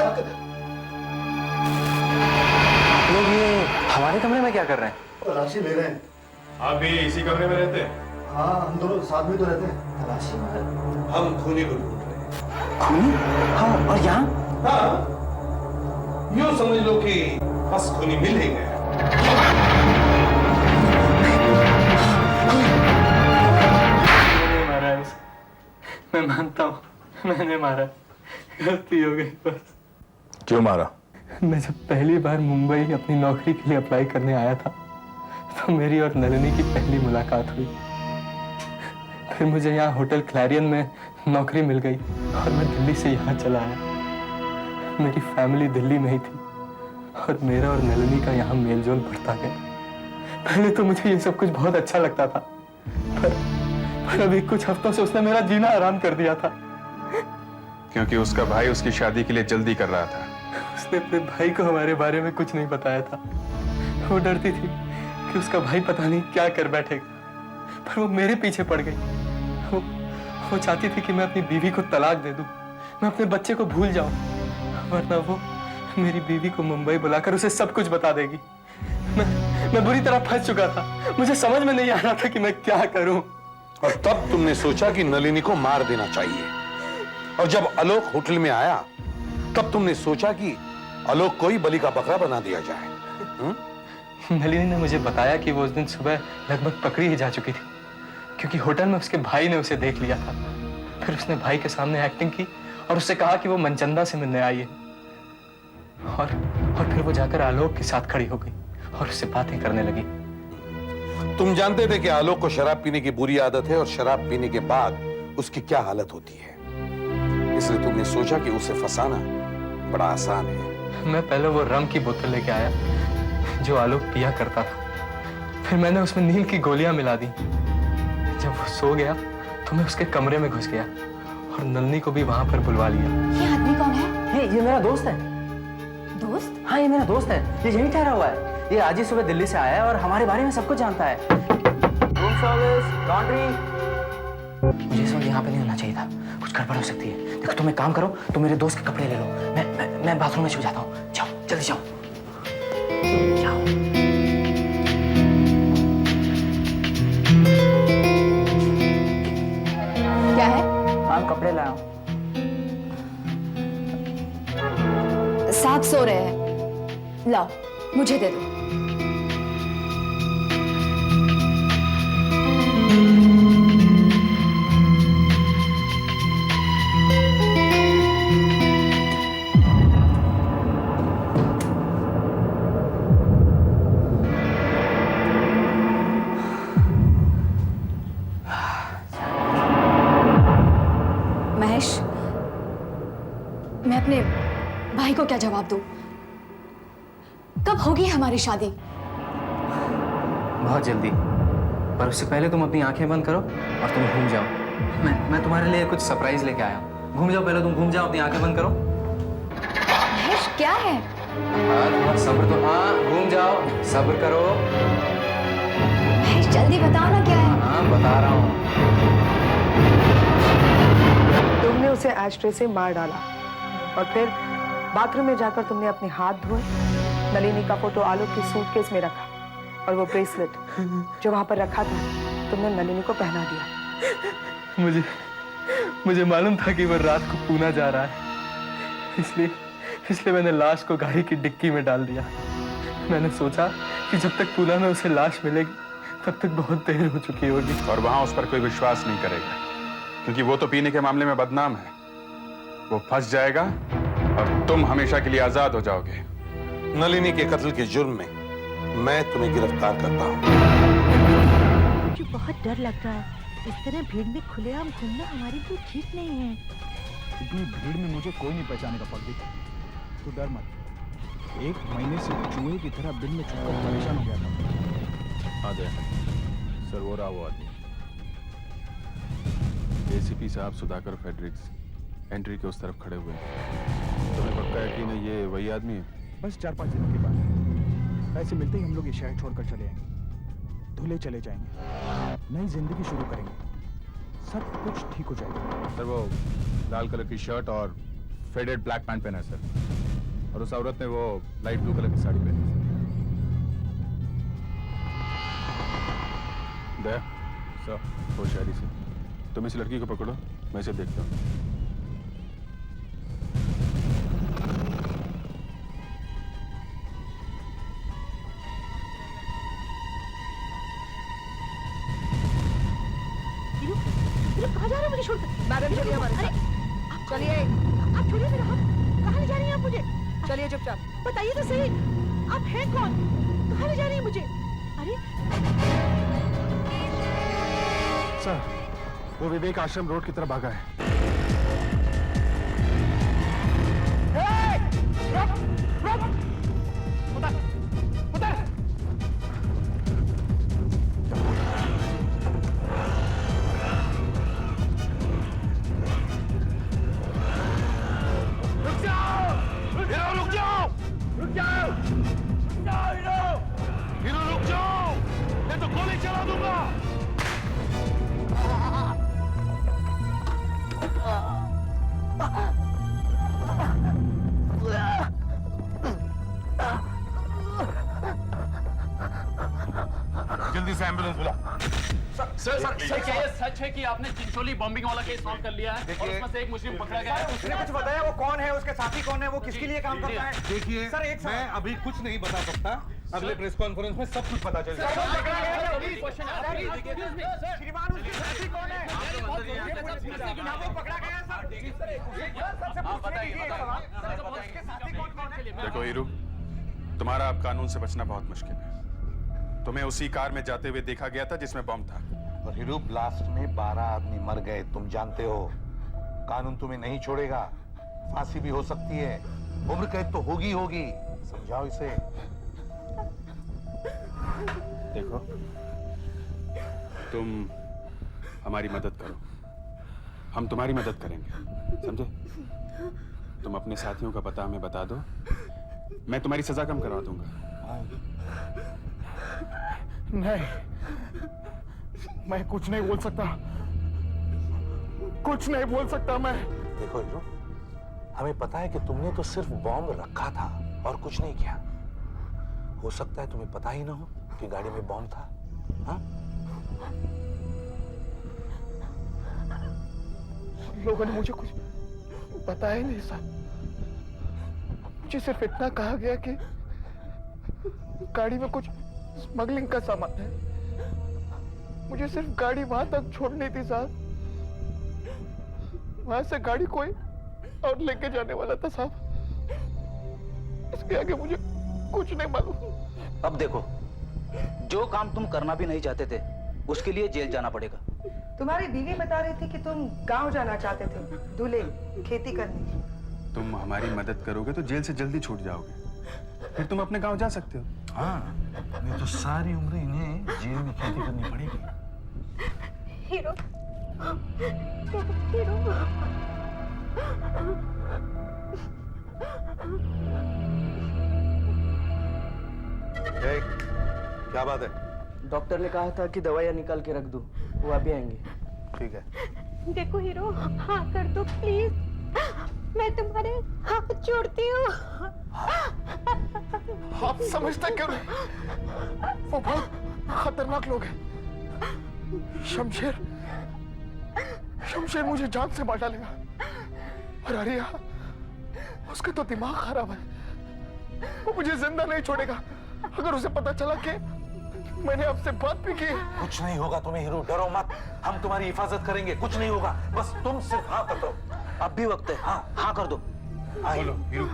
लोग ये हमारे कमरे में क्या कर रहे हैं? तलाशी ले रहे हैं। आप भी इसी कमरे में रहते हैं? हाँ, हम दोनों साथ में तो रहते हैं। तलाशी हम खूनी को ढूंढ रहे हैं। खूनी? हाँ, और यहाँ? हाँ, यूं समझ लो कि बस खूनी मिल ही गया। मैंने मारा है उसे, मैं मानता हूँ मैंने मारा, गलती हो गई बस। क्यों मारा? मैं जब पहली बार मुंबई अपनी नौकरी के लिए अप्लाई करने आया था तो मेरी और नलिनी की पहली मुलाकात हुई। फिर मुझे यहाँ होटल क्लैरियन में नौकरी मिल गई और मैं दिल्ली से यहाँ चला आया। मेरी फैमिली दिल्ली में ही थी और मेरा और नलिनी का यहाँ मेलजोल बढ़ता गया। पहले तो मुझे ये सब कुछ बहुत अच्छा लगता था, पर अभी कुछ हफ्तों से उसने मेरा जीना आराम कर दिया था। क्योंकि उसका भाई उसकी शादी के लिए जल्दी कर रहा था। उसने अपने भाई को हमारे बारे में कुछ नहीं बताया था। वो डरती थी कि उसका भाई पता नहीं क्या कर बैठेगा, पर वो मेरे पीछे पड़ गई। वो चाहती थी कि मैं अपनी बीवी को तलाक दे दूं, मैं अपने बच्चे को भूल जाऊं, वरना वो मेरी बीवी को मुंबई बुलाकर उसे सब कुछ बता देगी। मैं बुरी तरह फंस चुका था, मुझे समझ में नहीं आ रहा था कि मैं क्या करूं। और तब तुमने सोचा कि नलिनी को मार देना चाहिए, और जब आलोक होटल में आया तब तुमने सोचा कि आलोक को ही बलि का बकरा बना दिया जाए। नलिनी ने मुझे बताया कि वो उस दिन सुबह लगभग पकड़ी ही जा चुकी थी, क्योंकि होटल में उसके भाई ने उसे देख लिया था। फिर उसने भाई के सामने एक्टिंग की और उससे कहा कि वो मनचंदा से मिलने आई है, और फिर वो जाकर आलोक के साथ खड़ी हो गई और उससे बातें करने लगी। तुम जानते थे कि आलोक को शराब पीने की बुरी आदत है और शराब पीने के बाद उसकी क्या हालत होती है, इसलिए तुमने सोचा कि उसे फंसाना बड़ा आसान है। मैं पहले वो रम की बोतल लेके आया जो आलोक पिया करता था। फिर मैंने उसमें नींद की गोलियां मिला दी। जब वो सो गया तो मैं उसके कमरे में घुस गया और नलिनी को भी वहां पर बुलवा लिया। ये आदमी कौन है? ये मेरा दोस्त है। दोस्त? हाँ, ये मेरा दोस्त है, ये यहीं ठहरा हुआ है। ये आज ही सुबह दिल्ली से आया है और हमारे बारे में सब कुछ जानता है। Room service, laundry. मुझे इस वक्त यहाँ पे नहीं होना चाहिए था, कुछ गड़बड़ हो सकती है। देखो तुम एक काम करो, तुम मेरे दोस्त के कपड़े ले लो, मैं बाथरूम में छुप जाता हूँ। जाओ जल्दी जाओ। क्या है? हम कपड़े लाए। साहब सो रहे हैं, लाओ मुझे दे दो। महेश, मैं अपने भाई को क्या जवाब दूं? कब होगी हमारी शादी? बहुत जल्दी, पर उससे पहले तुम अपनी आंखें बंद करो और तुम घूम जाओ। मैं तुम्हारे लिए कुछ सरप्राइज लेके आया हूँ। घूम जाओ, पहले तुम घूम जाओ, अपनी आंखें बंद करो। महेश क्या है? हाँ, सब्र तो, हाँ घूम जाओ, सब्र करो। महेश जल्दी बताओ ना क्या है? हाँ बता रहा हूँ। तुमने उसे एस्ट्रे से मार डाला और फिर बाथरूम में जाकर तुमने अपने हाथ धोए, नलिनी का फोटो आलोक के सूटकेस में रखा और वो ब्रेसलेट जो वहां पर रखा था तुमने नलिनी को पहना दिया। मुझे मालूम था कि वो रात को पूना जा रहा है, इसलिए मैंने लाश को गाड़ी की डिक्की में डाल दिया। मैंने सोचा कि जब तक पूना में उसे लाश मिलेगी तब तक बहुत देर हो चुकी होगी। और वहां उस पर कोई विश्वास नहीं करेगा, क्योंकि वो तो पीने के मामले में बदनाम है। वो फंस जाएगा और तुम हमेशा के लिए आजाद हो जाओगे। नलिनी के कत्ल के जुर्म में मैं तुम्हें गिरफ्तार करता हूँ। मुझे बहुत डर लग रहा है, इस तरह भीड़ में खुलेआम घूमना हमारे लिए ठीक नहीं है। इतनी भीड़ में मुझे कोई नहीं पहचानेगा पगड़ी, तो डर मत। 1 महीने से चूहे की तरह बिल में छुपकर परेशान हो गया था। आ जाए सर, वो रहा वो आदमी। एसीपी साहब सुधाकर फेडरिक्स एंट्री के उस तरफ खड़े हुए हैं। तुम्हें पक्का यकीन है ये वही आदमी है? बस 4-5 दिनों के बाद पैसे मिलते ही हम लोग ये शहर छोड़कर चले आएंगे, धुले चले जाएंगे, नई जिंदगी शुरू करेंगे, सब कुछ ठीक हो जाएगा। सर वो लाल कलर की शर्ट और फेडेड ब्लैक पैंट पहना है सर, और उस औरत ने वो लाइट ब्लू कलर की साड़ी पहनी है। दया सर, होशियारी से तुम इस लड़की को पकड़ो, मैं इसे देखता हूँ। चलिए, आप छोड़िए मेरा हाथ। कहाँ ले जा रही हैं आप मुझे? चलिए चुपचाप, बताइए तो सही, आप हैं कौन? कहाँ ले जा रही हैं मुझे? अरे सर, वो विवेक आश्रम रोड की तरफ भागा है। जल्दी से एम्बुलेंस बुला। सर क्या ये सच है कि आपने चिंचोली बॉम्बिंग वाला केस सॉल्व कर लिया है और उसमें से एक मुस्लिम पकड़ा गया है? उसने कुछ बताया वो कौन है, उसके साथी कौन है, वो किसके लिए काम करता है? देखिए सर एक मैं अभी कुछ नहीं बता सकता, अगले प्रेस कॉन्फ्रेंस में सब कुछ पता चल जाएगा। श्रीमान उसके साथी कौन है? वो पकड़ा गया है सर। देखो हीरू, तुम्हारा अब कानून से बचना बहुत मुश्किल है। तुम्हें उसी कार में जाते हुए देखा गया था जिसमें बम था। और हीरू, ब्लास्ट में 12 आदमी मर गए, तुम जानते हो। कानून तुम्हें नहीं छोड़ेगा, फांसी भी हो सकती है, उम्र कैद तो होगी होगी। समझाओ इसे। देखो, तुम हमारी मदद करो, हम तुम्हारी मदद करेंगे, समझे? तुम अपने साथियों का पता हमें बता दो, मैं तुम्हारी सजा कम करवा दूंगा। नहीं, मैं कुछ नहीं बोल सकता, कुछ नहीं बोल सकता मैं। देखो हीरो, हमें पता है कि तुमने तो सिर्फ बॉम्ब रखा था और कुछ नहीं किया। हो सकता है तुम्हें पता ही ना हो कि गाड़ी में बॉम्ब था। हाँ? लोगों ने मुझे कुछ बताया ही नहीं सर। मुझे सिर्फ इतना कहा गया कि गाड़ी में कुछ स्मगलिंग का सामान है। मुझे सिर्फ गाड़ी वहां तक छोड़नी थी साहब, वहां से गाड़ी कोई और लेके जाने वाला था साहब। इसके आगे मुझे कुछ नहीं मालूम। अब देखो, जो काम तुम करना भी नहीं चाहते थे उसके लिए जेल जाना पड़ेगा। तुम्हारी बीवी बता रही थी कि तुम गांव जाना चाहते थे, दूल्हे खेती करने। तुम हमारी मदद करोगे तो जेल से जल्दी छूट जाओगे, फिर तुम अपने गांव जा सकते हो। हाँ, नहीं तो सारी उम्र इन्हें जेल में खेती करनी पड़ेगी। Hero, hero. क्या बात है? डॉक्टर ने कहा था कि दवाइयाँ निकाल के रख दो, वो अभी आएंगे। ठीक है। देखो हीरो, हाँ कर दो प्लीज, मैं तुम्हारे हाथ जोड़ती हूँ। आप समझते क्यों नहीं? वो बहुत खतरनाक लोग हैं। शमशेर मुझे जान से मार डालेगा। और अरिया, उसका तो दिमाग खराब है, वो मुझे जिंदा नहीं छोड़ेगा। अगर उसे पता चला कि मैंने आपसे बात भी की। कुछ नहीं होगा तुम्हें हीरो, डरो मत, हम तुम्हारी हिफाजत करेंगे, कुछ नहीं होगा, बस तुम सिर्फ हाँ कर दो। अब भी वक्त है, हाँ हाँ कर दो। बोलो हीरो,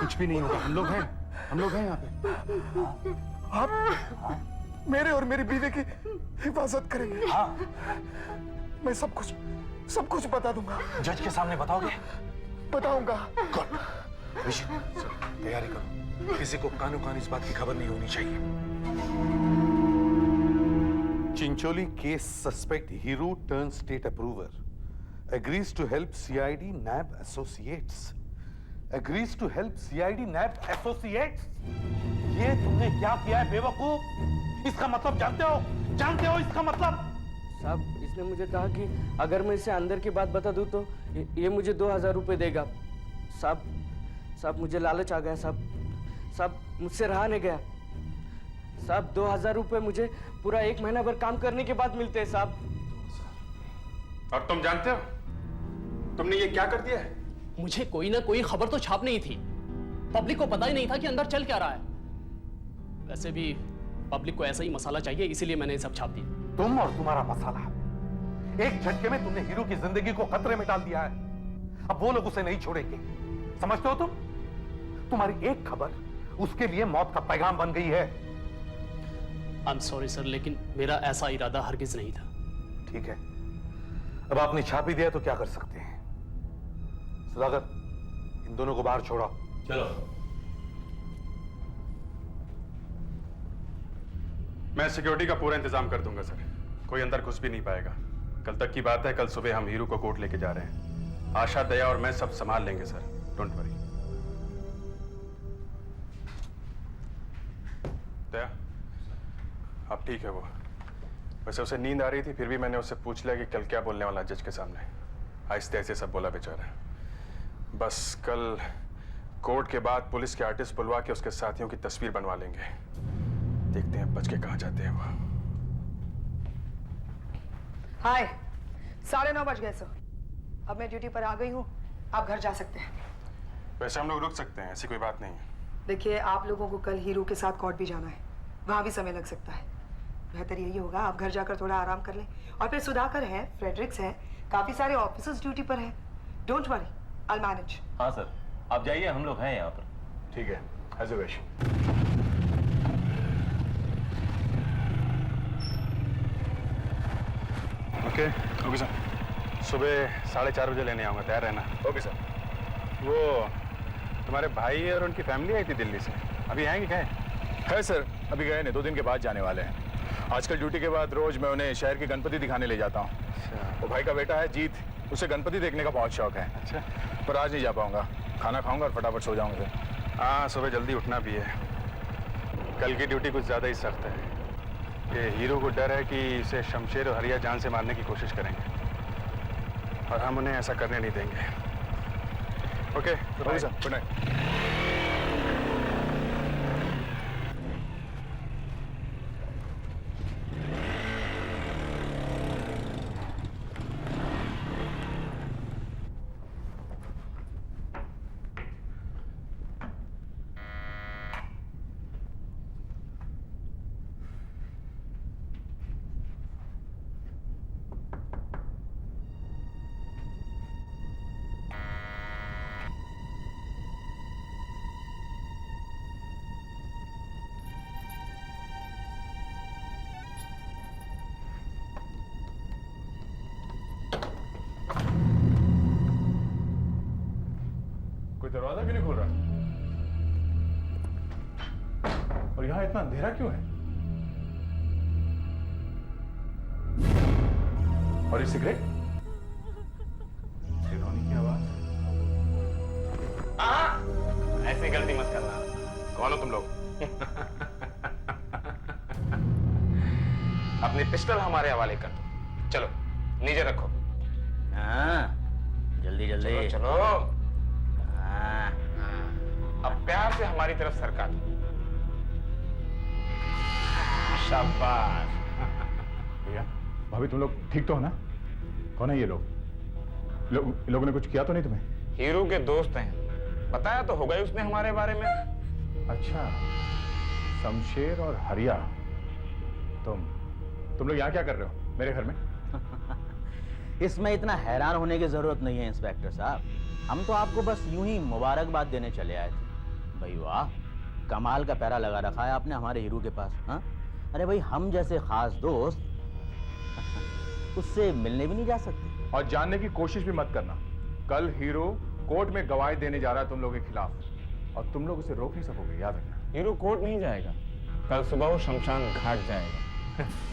कुछ भी नहीं होगा, हम लोग हैं यहाँ पे। आप मेरे और मेरी बीवी की हिफाजत करेंगे। हाँ, मैं सब कुछ बता दूंगा। जज के सामने बताओगे? बताऊंगा। तैयारी करो, किसी को कानो कान इस बात की खबर नहीं होनी चाहिए। Chincholi case suspect hero turn state approver agrees to help CID NAB Associates. Agrees to help CID NAB Associates? ये तुमने क्या किया है बेवकूफ? इसका मतलब जानते हो इसका मतलब? साहब, इसने मुझे कहा कि अगर मैं इसे अंदर की बात बता दूं तो ये मुझे 2000 रुपए देगा। साहब मुझे लालच आ गया साहब, मुझसे रहा नहीं गया साहब। 2000 रुपए मुझे पूरा 1 महीना भर काम करने के बाद मिलते हैं साहब। और तुम जानते हो तुमने ये क्या कर दिया है? मुझे कोई ना कोई खबर तो छापनी ही थी, पब्लिक को पता ही नहीं था कि अंदर चल क्या रहा है। वैसे भी पब्लिक को ऐसा ही मसाला चाहिए, इसीलिए मैंने सब छाप दिया। तुम और तुम्हारा मसाला, एक झटके में तुमने हीरो की जिंदगी को खतरे में डाल दिया है। अब वो लोग उसे नहीं छोड़ेंगे। समझते हो तुम? तुम्हारी एक खबर उसके लिए मौत का पैगाम बन गई है। आई एम सॉरी सर, लेकिन मेरा ऐसा इरादा हरगिज नहीं था। ठीक है, अब आपने छाप ही दिया तो क्या कर सकते हैं। सुधाकर, इन दोनों को बाहर छोड़ो। चलो। मैं सिक्योरिटी का पूरा इंतजाम कर दूंगा सर, कोई अंदर घुस भी नहीं पाएगा। कल तक की बात है, कल सुबह हम हीरू को कोर्ट लेके जा रहे हैं। आशा, दया और मैं सब संभाल लेंगे सर, डोंट वरी। दया, अब ठीक है वो। वैसे उसे नींद आ रही थी, फिर भी मैंने उससे पूछ लिया कि कल क्या बोलने वाला जज के सामने। आहिस्ते आहिस्ते सब बोला बेचारा। बस कल कोर्ट के बाद पुलिस के आर्टिस्ट बुलवा के उसके साथियों की तस्वीर बनवा लेंगे। देखते हैं बच के कहां जाते हैं वो। हाय, 9:30 बज गए सर। अब मैं ड्यूटी पर आ गई हूँ, आप घर जा सकते हैं। वैसे हम लोग रुक सकते हैं, ऐसी कोई बात नहीं है। देखिए, आप लोगों को कल हीरो के साथ कोर्ट भी जाना है, वहां भी समय लग सकता है। बेहतर यही होगा आप घर जाकर थोड़ा आराम कर लें। और फिर सुधाकर है, फ्रेडरिक्स है, काफी सारे ऑफिसर्स ड्यूटी पर हैं। Don't worry, I will manage. हाँ सर, आप जाइए, हम लोग हैं यहाँ पर। ठीक है, as you wish. Okay okay sir, सुबह 4:30 बजे लेने आऊँगा, तैयार रहना। Okay sir. वो तुम्हारे भाई और उनकी फैमिली आई थी दिल्ली से, अभी आएंगे क्या? है सर, अभी गए नहीं, 2 दिन के बाद जाने वाले हैं। आजकल ड्यूटी के बाद रोज मैं उन्हें शहर की गणपति दिखाने ले जाता हूँ। अच्छा। वो भाई का बेटा है जीत, उसे गणपति देखने का बहुत शौक है। अच्छा। पर आज नहीं जा पाऊंगा, खाना खाऊंगा और फटाफट सो जाऊंगा सर। हाँ, सुबह जल्दी उठना भी है। कल की ड्यूटी कुछ ज़्यादा ही सख्त है। ये हीरो को डर है कि इसे शमशेर और हरिया जान से मारने की कोशिश करेंगे, और हम उन्हें ऐसा करने नहीं देंगे। Okay sir, good night. दरवाजा क्यों नहीं खोल रहा? और यहां इतना अंधेरा क्यों है? और ये सिगरेट? रोनी की आवाज। ऐसी गलती मत करना। कौन हो तुम लोग? अपनी पिस्टल हमारे हवाले कर दो। चलो, नीचे रखो। हाँ, जल्दी जल्दी चलो, चलो। अब प्यार से हमारी तरफ सरका दो। शाबाश। भैया, भाभी तुम लोग ठीक तो हो ना? कौन है ये लोग? लोगों ने कुछ किया तो नहीं तुम्हें? हीरो के दोस्त हैं, बताया तो होगा ही उसने हमारे बारे में। अच्छा, शमशेर और हरिया। तुम लोग यहाँ क्या कर रहे हो मेरे घर में? इसमें इतना हैरान होने की जरूरत नहीं है इंस्पेक्टर साहब, हम तो आपको बस यूं ही मुबारकबाद देने चले आए थे। भाई वाह, कमाल का पैरा लगा रखा है आपने हमारे हीरो के पास। हाँ, अरे भाई, हम जैसे खास दोस्त उससे मिलने भी नहीं जा सकते। और जानने की कोशिश भी मत करना। कल हीरो कोर्ट में गवाही देने जा रहा है तुम लोगों के खिलाफ, और तुम लोग उसे रोक नहीं सकोगे, याद रखना। हीरो कोर्ट नहीं जाएगा, कल सुबह वो शमशान घाट जाएगा।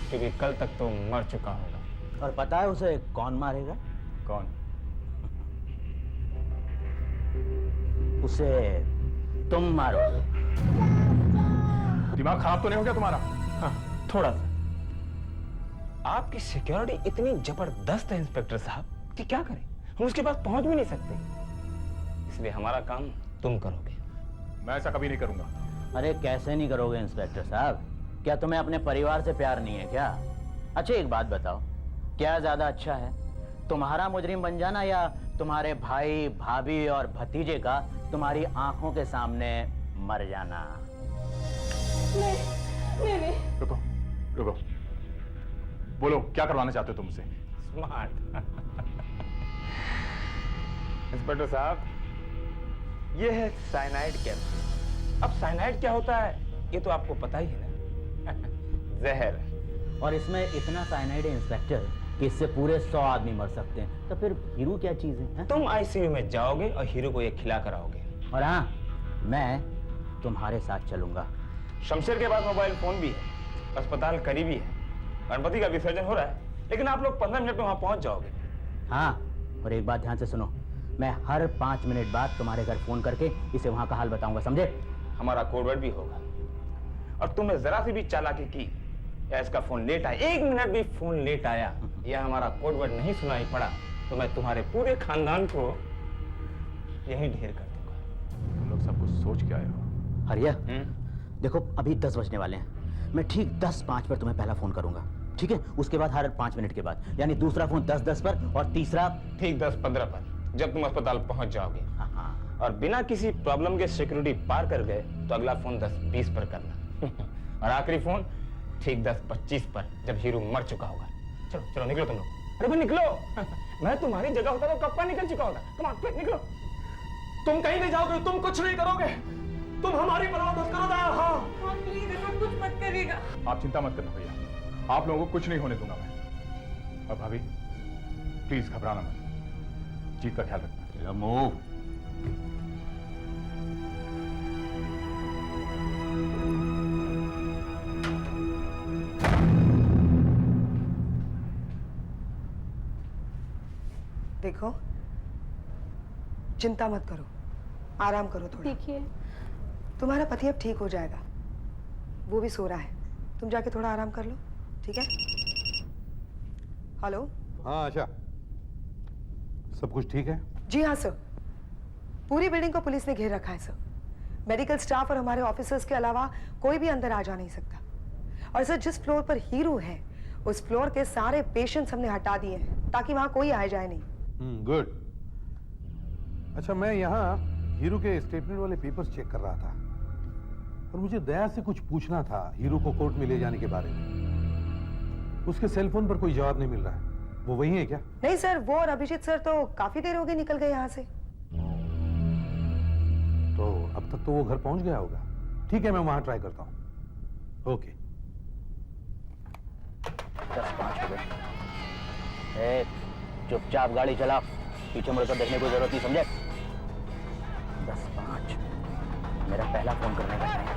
क्योंकि कल तक तो मर चुका होगा। और पता है उसे कौन मारेगा? कौन? उसे तुम मारोगे। दिमाग खराब तो नहीं हो गया तुम्हारा? हाँ, थोड़ा सा। आपकी सिक्योरिटी इतनी जबरदस्त है इंस्पेक्टर साहब कि क्या करें, हम उसके पास पहुंच भी नहीं सकते। इसलिए हमारा काम तुम करोगे। मैं ऐसा कभी नहीं करूंगा। अरे कैसे नहीं करोगे इंस्पेक्टर साहब? क्या तुम्हें अपने परिवार से प्यार नहीं है क्या? अच्छा एक बात बताओ, क्या ज्यादा अच्छा है, तुम्हारा मुजरिम बन जाना या तुम्हारे भाई भाभी और भतीजे का तुम्हारी आंखों के सामने मर जाना? नहीं। रुको रुको, बोलो क्या करवाना चाहते हो तुमसे? स्मार्ट। इंस्पेक्टर साहब, ये है साइनाइड कैप्सूल। अब साइनाइड क्या होता है ये तो आपको पता ही है ना। जहर। और इसमें इतना साइनाइड है इंस्पेक्टर कि इससे पूरे 100 आदमी मर सकते हैं। तो फिर हीरो क्या चीज है? तुम आईसीयू में जाओगे और हीरो को ये खिला कर आओगे। और हाँ, मैं तुम्हारे साथ चलूंगा। शमशेर के पास मोबाइल फोन भी है, अस्पताल करीबी है, गणपति का विसर्जन हो रहा है, लेकिन आप लोग 15 मिनट में वहां पहुंच जाओगे। हाँ, और एक बात ध्यान से सुनो, मैं हर 5 मिनट बाद तुम्हारे घर फोन करके इसे वहां का हाल बताऊंगा, समझे? हमारा कोडवर्ड भी होगा। और तुमने जरा सी भी चालाकी की या इसका फोन लेट आया, 1 मिनट भी फोन लेट आया या हमारा कोडवर्ड नहीं सुनाई पड़ा, तो मैं तुम्हारे पूरे खानदान को यहीं ढेर कर दूंगा। तुम लोग सब कुछ सोच के आए हो? हरिया, देखो अभी 10 बजने वाले हैं। मैं ठीक 10:05 पर तुम्हें पहला फोन करूंगा, ठीक है? उसके बाद हर 5 मिनट के बाद, यानी दूसरा फोन 10:10 पर और तीसरा ठीक 10:15 पर, जब तुम अस्पताल पहुंच जाओगे। और बिना किसी प्रॉब्लम के सिक्योरिटी पार कर गए तो अगला फोन 10:20 पर करना। और आखिरी फोन ठीक 10:25 पर, जब हीरो मर चुका होगा। चलो चलो निकलो तुम लोग। अरे भाई निकलो। मैं तुम्हारी जगह होता तो कब का निकल चुका होगा। कम ऑन क्विक निकलो। तुम कहीं नहीं जाओगे, तुम कुछ नहीं करोगे, तुम हमारी परवाह मत करो। हाँ प्लीज ऐसा कुछ मत करिएगा। आप चिंता मत करना भैया, आप लोगों को कुछ नहीं होने दूंगा मैं। अब भाभी प्लीज घबराना मत, जीत का ख्याल रखना। मूव। देखो, चिंता मत करो, आराम करो थोड़ा। देखिए, तुम्हारा पति अब ठीक हो जाएगा, वो भी सो रहा है, तुम जाके थोड़ा आराम कर लो, ठीक है? हेलो। हाँ आशा, सब कुछ ठीक है? जी हाँ सर, पूरी बिल्डिंग को पुलिस ने घेर रखा है सर। मेडिकल स्टाफ और हमारे ऑफिसर्स के अलावा कोई भी अंदर आ जा नहीं सकता। और सर, जिस फ्लोर पर हीरो है उस फ्लोर के सारे पेशेंट्स हमने हटा दिए हैं ताकि वहां कोई आए जाए नहीं। गुड। अच्छा, मैं यहाँ हीरो के स्टेटमेंट वाले पेपर्स चेक कर रहा था और मुझे दया से कुछ पूछना था हीरो को कोर्ट में ले जाने के बारे में। उसके सेलफोन पर कोई जवाब नहीं मिल रहा है, वो वही है क्या? नहीं सर, वो और अभिजीत सर तो काफी देर हो गई निकल गए यहाँ से। तो अब तक तो वो घर पहुंच गया होगा। ठीक है, मैं वहां ट्राई करता हूँ। ओके। 10:05 हो गए। चुपचाप गाड़ी चला, पीछे मुड़कर देखने की जरूरत नहीं, समझे? 10:05 मेरा पहला फोन करने का टाइम।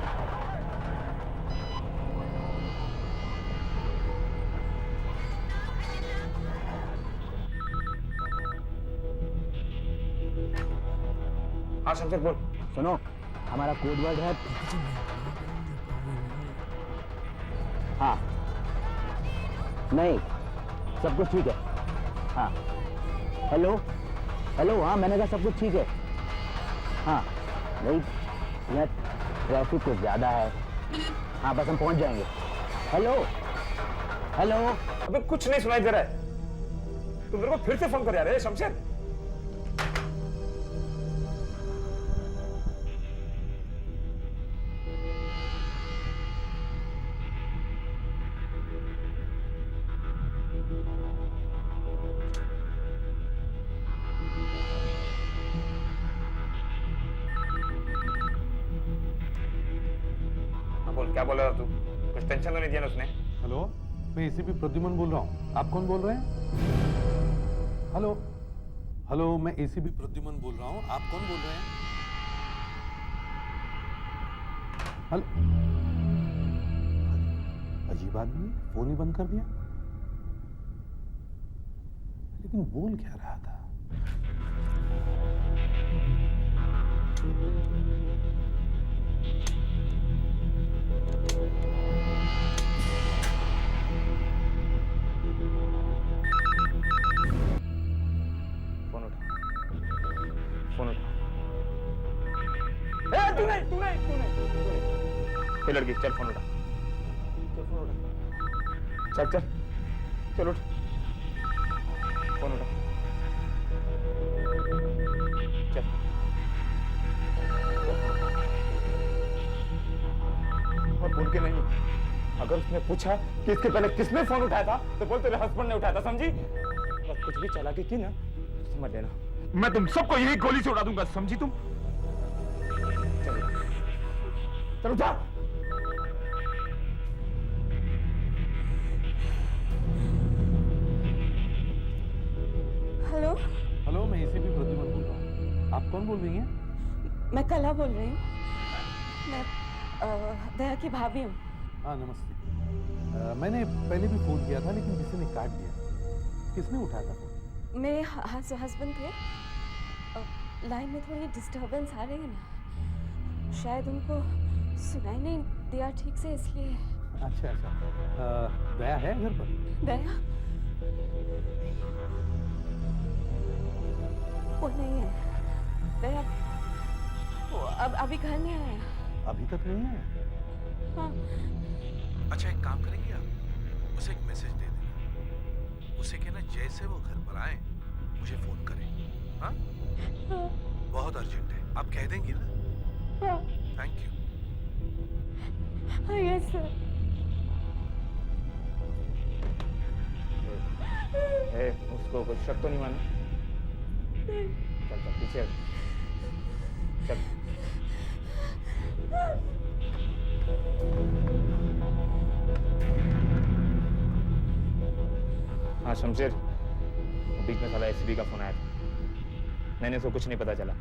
हाँ शमशेर बोल। सुनो, हमारा कोड वर्ड है। हाँ, नहीं, सब कुछ ठीक है। हाँ, हेलो हेलो, हाँ मैंने कहा सब कुछ ठीक है। हाँ नहीं, यहाँ ट्रैफिक कुछ ज्यादा है। हाँ बस हम पहुंच जाएंगे। Hello hello. अबे कुछ नहीं सुनाई दे रहा है, तुम मेरे को फिर से फोन कर यार शमशेर। क्या बोल रहा था तू? कुछ टेंशन तो नहीं दिया ना उसने? हेलो, मैं एसीपी प्रद्युमन बोल रहा हूँ। आप कौन बोल रहे हैं? हेलो हेलो, मैं एसीपी प्रद्युमन बोल रहा हूँ। आप कौन बोल रहे हैं? हेलो, अजीब आदमी, फोन ही बंद कर दिया। लेकिन बोल क्या रहा था? फोन उठा। तू नहीं। लड़की चल फोन उठा। चल चल उठ, फोन उठा। चल और बोल के नहीं, अगर उसने पूछा कि इसके पहले किसने फोन उठाया था तो बोल तेरे हस्बैंड ने उठाया था, समझी? बस कुछ भी चालाकी की ना तो समझ लेना मैं तुम सबको यही गोली से उड़ा दूंगा, समझी तुम? चलो जा। हेलो, हेलो, मैं एसीपी प्रतिमन बोल रहा हूँ। आप कौन बोल रही हैं? मैं कला बोल रही हूँ। मैं दया की भाभी हूँ। हाँ, नमस्ते। मैंने पहले भी फोन किया था लेकिन किसी ने काट दिया। किसने उठाया था फोन? मेरे हस्बैंड थे। लाइन में थोड़ी डिस्टरबेंस आ रही है ना, शायद उनको सुनाई नहीं दिया ठीक से, इसलिए। अच्छा अच्छा। दया है घर पर? दया वो नहीं है। दया वो अभी घर नहीं आया। अभी तक नहीं है? हाँ। अच्छा, एक काम करेंगे आप, उसे एक मैसेज दे देना। उसे कहना जैसे वो घर पर आए मुझे फोन करें। हाँ? बहुत अर्जेंट है, आप कह देंगी ना? हाँ। Thank you. Yes sir. उसको कुछ शक तो नहीं माना? चल चल पीछे चल। हाँ शमशेर, बीच में साला एसपी का फोन आया था, मैंने उसको कुछ नहीं पता चला।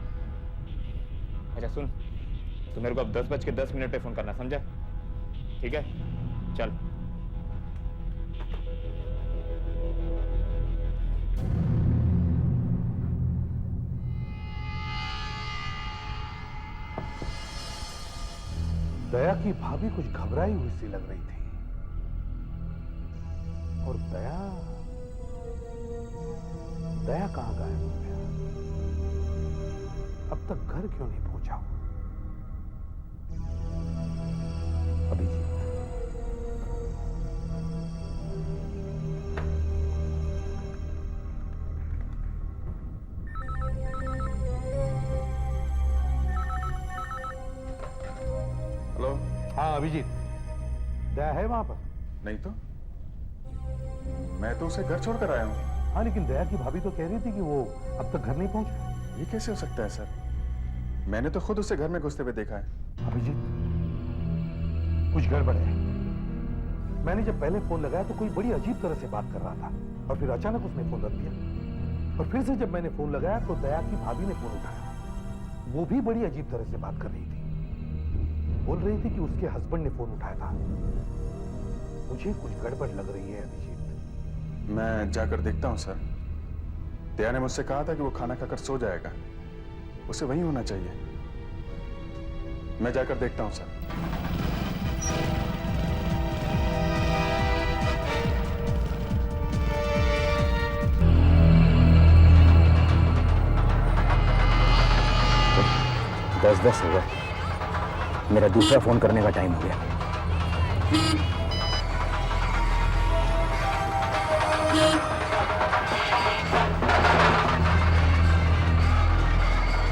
अच्छा सुन, तो मेरे को अब 10:10 पे फोन करना, समझा? ठीक है, चल। दया की भाभी कुछ घबराई हुई सी लग रही थी। और दया कहां गायब हो गया? अब तक घर क्यों नहीं पहुंचा? अभिजीत, हेलो। हाँ अभिजीत, दया है वहां पर? नहीं तो मैं तो उसे घर छोड़कर आया हूँ। हाँ, लेकिन दया की भाभी तो कह रही थी कि वो अब तक घर नहीं पहुंचा। ये कैसे हो सकता है सर? मैंने तो खुद उसे घर में घुसते हुए देखा है। अभिजीत, कुछ गड़बड़ है। मैंने जब पहले फोन लगाया तो कोई बड़ी अजीब तरह से बात कर रहा था और फिर अचानक उसने फोन रख दिया। और फिर से जब मैंने फोन लगाया तो दया की भाभी ने फोन उठाया। वो भी बड़ी अजीब तरह से बात कर रही थी। बोल रही थी कि उसके हस्बैंड ने फोन उठाया था। मुझे कुछ गड़बड़ लग रही है अभिजीत। मैं जाकर देखता हूँ सर। दया ने मुझसे कहा था कि वो खाना खाकर सो जाएगा, उसे वहीं होना चाहिए। मैं जाकर देखता हूँ सर। दस 10 हो गए, मेरा दूसरा फोन करने का टाइम हो गया।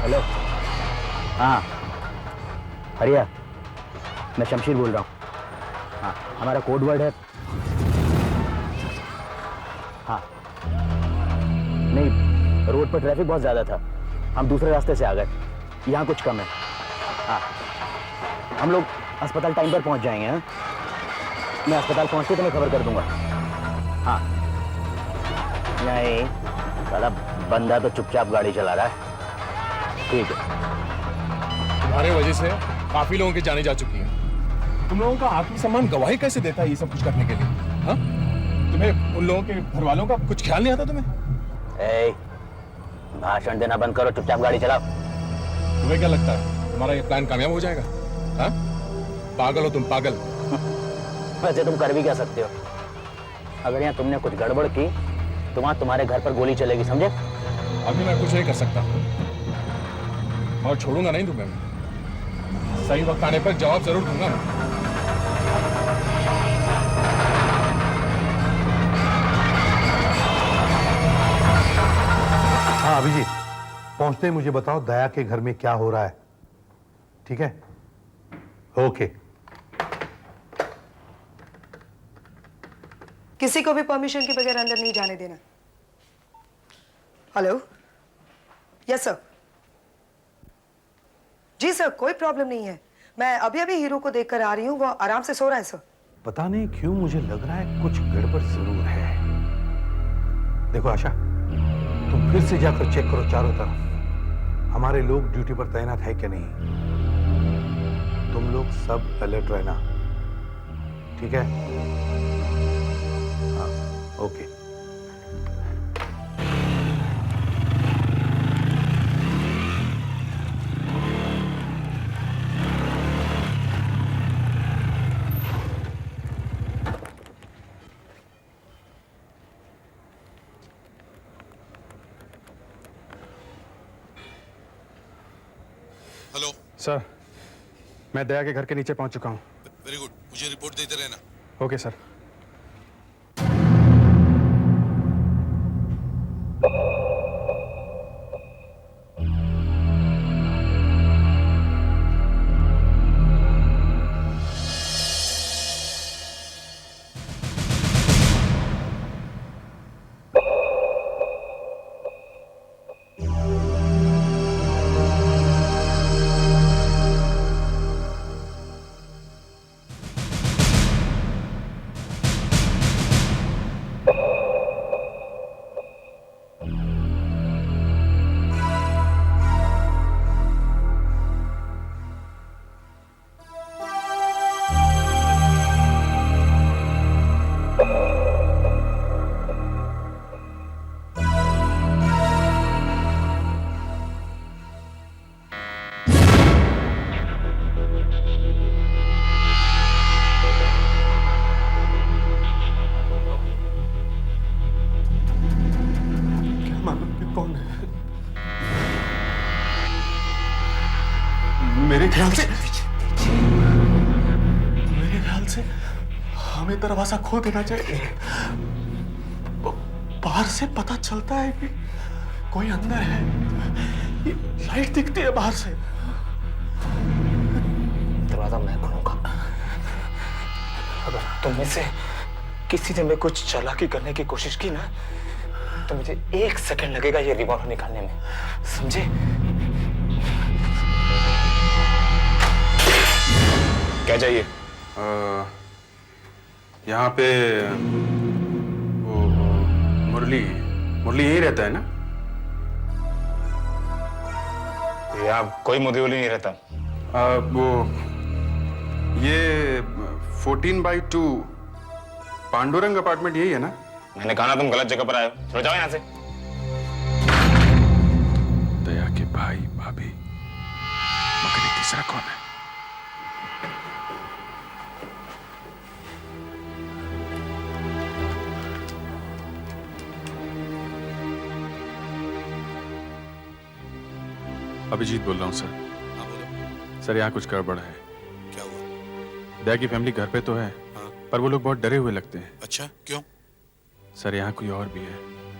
हेलो। हाँ हरिया, मैं शमशीर बोल रहा हूँ। हाँ, हमारा कोड वर्ड है। हाँ नहीं, रोड पर ट्रैफिक बहुत ज्यादा था, हम दूसरे रास्ते से आ गए। यहाँ कुछ कम है। हाँ, हम लोग अस्पताल टाइम पर पहुँच जाएंगे। हाँ, मैं अस्पताल पहुँच के तुम्हें खबर कर दूंगा। हाँ नहीं, साला बंदा तो चुपचाप गाड़ी चला रहा है। ठीक है। तुम्हारे वजह से काफी लोगों की जाने जा चुकी है। तुम लोगों का आत्मसम्मान गवाही कैसे देता है ये सब कुछ करने के लिए? हाँ? तुम्हें उन लोगों के घर वालों का कुछ ख्याल नहीं आता तुम्हें? ए, भाषण देना बंद करो, चुपचाप गाड़ी चलाओ। तुम्हें क्या लगता है तुम्हारा ये प्लान कामयाब हो जाएगा? हाँ? पागल हो तुम, पागल। वैसे तुम कर भी क्या सकते हो? अगर यहाँ तुमने कुछ गड़बड़ की तो वहां तुम्हारे घर पर गोली चलेगी, समझे? अभी मैं कुछ नहीं कर सकता और छोड़ूंगा नहीं तुम्हें। मैं सही वक्त आने पर जवाब जरूर दूंगा मैं। हाँ अभिजीत, पहुंचते ही मुझे बताओ दया के घर में क्या हो रहा है। ठीक है? ओके। किसी को भी परमिशन के बगैर अंदर नहीं जाने देना। Hello, yes sir. जी सर, कोई प्रॉब्लम नहीं है। मैं अभी अभी हीरो को देखकर आ रही हूँ, वो आराम से सो रहा है सर। पता नहीं क्यों मुझे लग रहा है कुछ गड़बड़ जरूर है। देखो आशा, तुम फिर से जाकर चेक करो चारों तरफ हमारे लोग ड्यूटी पर तैनात है कि नहीं। तुम लोग सब अलर्ट रहना, ठीक है? हाँ, ओके। हेलो सर, मैं दया के घर के नीचे पहुंच चुका हूं। वेरी गुड, मुझे रिपोर्ट देते रहना। Okay sir. मेरे ख्याल से हमें दरवाजा खोल देना चाहिए। बाहर से पता चलता है कि कोई अंदर है। ये लाइट दिखती है बाहर से। दरवाजा मैं खोलूंगा। अगर तुम में से किसी ने कुछ चालाकी करने की कोशिश की ना, तो मुझे 1 सेकंड लगेगा ये रिवॉल्वर निकालने में, समझे? क्या चाहिए? यहाँ पे वो मुरली यही रहता है ना? यहाँ कोई मुरली नहीं रहता। वो ये 14/2 पांडुरंग अपार्टमेंट यही है ना? मैंने कहा ना तुम गलत जगह पर आए हो। जाओ यहाँ से। दया के भाई भाभी, मगर ये तीसरा कौन है? अभिजीत बोल रहा हूँ सर। हाँ बोलो। सर यहाँ कुछ गड़बड़ है। क्या हुआ? दया की फैमिली घर पे तो है, हाँ। पर वो लोग बहुत डरे हुए लगते हैं। अच्छा, क्यों? सर यहाँ कोई और भी है।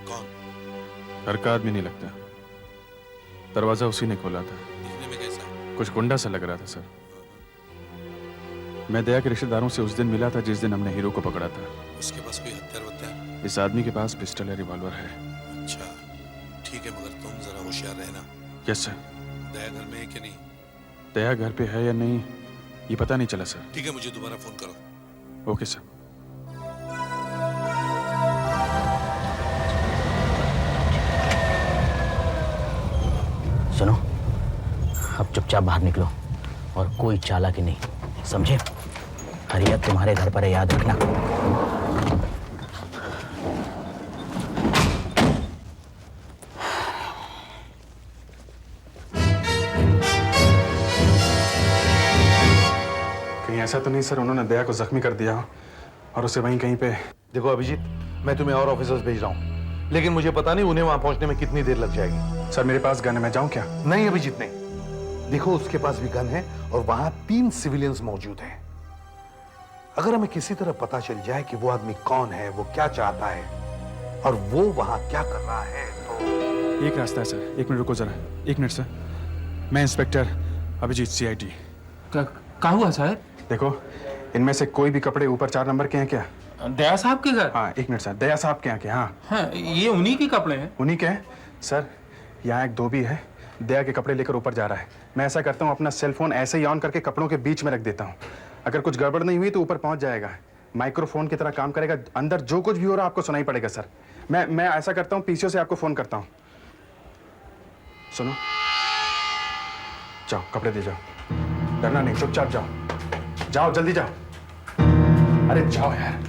कौन? घर का आदमी नहीं लगता। दरवाजा उसी ने खोला था। दिखने में कैसा है? कुछ गुंडा सा लग रहा था सर। मैं दया के रिश्तेदारों से उस दिन मिला था जिस दिन हमने हीरो को पकड़ा था। उसके पास कोई हथियार वत्यार? इस आदमी के पास पिस्टल या रिवॉल्वर है। अच्छा, ठीक है, मगर तुम जरा होशियार रहना। Yes sir. दया घर में है कि नहीं? दया घर पे है या नहीं ये पता नहीं चला सर। ठीक है, मुझे दोबारा फोन करो। Okay sir. सुनो, अब चुपचाप बाहर निकलो और कोई चालाकी नहीं, समझे? हरियत तुम्हारे घर पर है, याद रखना। कहीं ऐसा तो नहीं सर उन्होंने दया को जख्मी कर दिया और उसे वहीं कहीं पे? देखो अभिजीत, मैं तुम्हें और ऑफिसर्स भेज रहा हूँ, लेकिन मुझे पता नहीं उन्हें वहां पहुंचने में कितनी देर लग जाएगी। सर मेरे पास गन है, मैं जाऊं क्या? नहीं अभिजीत नहीं। देखो उसके पास भी गन है और वहां 3 सिविलियंस मौजूद हैं। अगर हमें किसी तरह पता चल जाए कि वो आदमी कौन है, वो क्या चाहता है और वो वहां क्या कर रहा है, तो एक रास्ता है सर। 1 मिनट रुको जरा। 1 मिनट सर। मैं इंस्पेक्टर अभिजीत CID। क्या हुआ सर? देखो इनमें से कोई भी कपड़े ऊपर 4 नंबर के हैं क्या? दया साहब के घर? हाँ 1 मिनट सर। दया साहब के यहाँ के? हाँ हाँ, ये उन्हीं के कपड़े हैं। उन्हीं के हैं सर। यहाँ एक धोबी है, दया के कपड़े लेकर ऊपर जा रहा है। मैं ऐसा करता हूँ, अपना सेल फोन ऐसे ही ऑन करके कपड़ों के बीच में रख देता हूँ। अगर कुछ गड़बड़ नहीं हुई तो ऊपर पहुँच जाएगा, माइक्रोफोन की तरह काम करेगा। अंदर जो कुछ भी हो रहा है आपको सुनाई पड़ेगा सर। मैं ऐसा करता हूँ, पीसीओ से आपको फोन करता हूँ। सुनो, जाओ कपड़े दे जाओ, डरना नहीं, चुपचाप जाओ, जाओ जल्दी जाओ। अरे जाओ यार।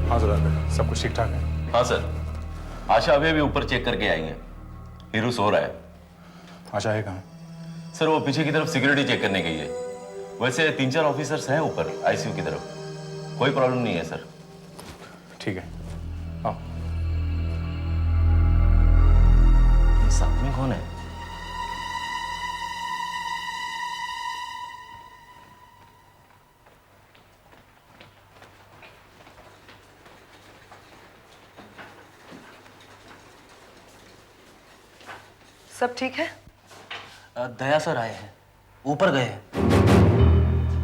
हाँ सर, सब कुछ ठीक ठाक है। हाँ सर, आशा अभी भी ऊपर चेक करके आई है। हीरू सो रहा है। आशा है कहाँ? सर वो पीछे की तरफ सिक्योरिटी चेक करने गई है। वैसे 3-4 ऑफिसर्स हैं ऊपर आईसीयू की तरफ, कोई प्रॉब्लम नहीं है सर। ठीक है, आओ। ये साथ में कौन है? सब ठीक है? दया सर आए हैं, ऊपर गए हैं।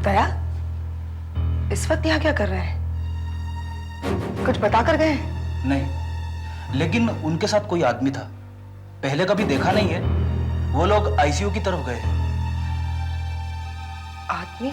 दया इस वक्त यहाँ क्या कर रहे हैं? कुछ बता कर गए? नहीं, लेकिन उनके साथ कोई आदमी था, पहले कभी देखा नहीं है। वो लोग आईसीयू की तरफ गए हैं। आदमी?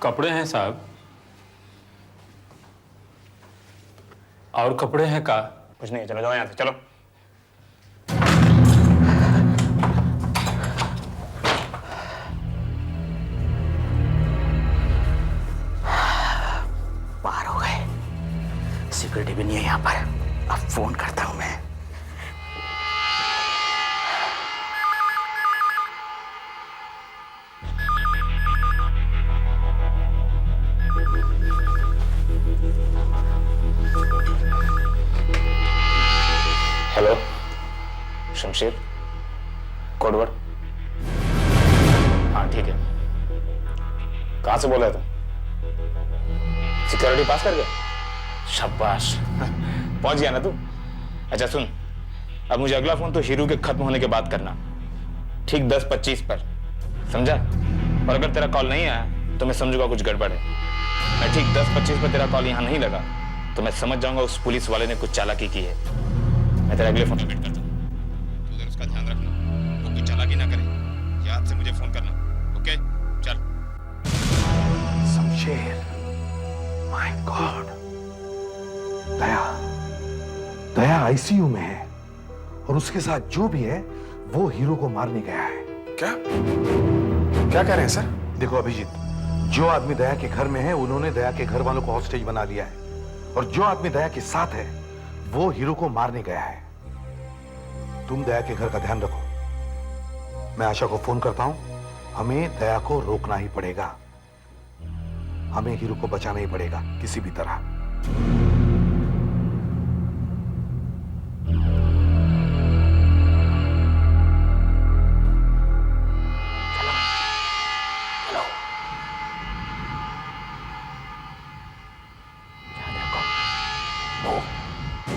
कपड़े हैं साहब। और कपड़े हैं का? कुछ नहीं, चलो जाओ यहाँ से, चलो। पार हो गए, सिक्योरिटी भी नहीं है यहाँ पर। अब फोन करता हूँ मैं। Hello, Shamsher, codeword. हाँ ठीक है। कहाँ से बोल रहे तुम? सिक्योरिटी पास कर गए? शाबाश, पहुंच गया ना तू? अच्छा सुन, अब मुझे अगला फोन तो हीरू के खत्म होने के बाद करना, ठीक 10:25 पर, समझा? और अगर तेरा कॉल नहीं आया तो मैं समझूंगा कुछ गड़बड़ है। मैं ठीक 10:25 पर तेरा कॉल यहाँ नहीं लगा तो मैं समझ जाऊंगा उस पुलिस वाले ने कुछ चालाकी की है। मैं तेरा अगले फोन पे वेट करता हूँ। तू उधर उसका ध्यान रखना, वो कुछ चालाकी ना करे। याद से मुझे फोन करना, ओके? चल। Shamsher, my God, Daya ICU में है और उसके साथ जो भी है वो हीरो को मारने गया है। क्या कह रहे हैं सर? देखो अभिजीत, जो आदमी दया के घर में है उन्होंने दया के घर वालों को हॉस्टेज बना लिया है, और जो आदमी दया के साथ है वो हीरो को मारने गया है। तुम दया के घर का ध्यान रखो। मैं आशा को फोन करता हूं। हमें दया को रोकना ही पड़ेगा, हमें हीरो को बचाना ही पड़ेगा किसी भी तरह।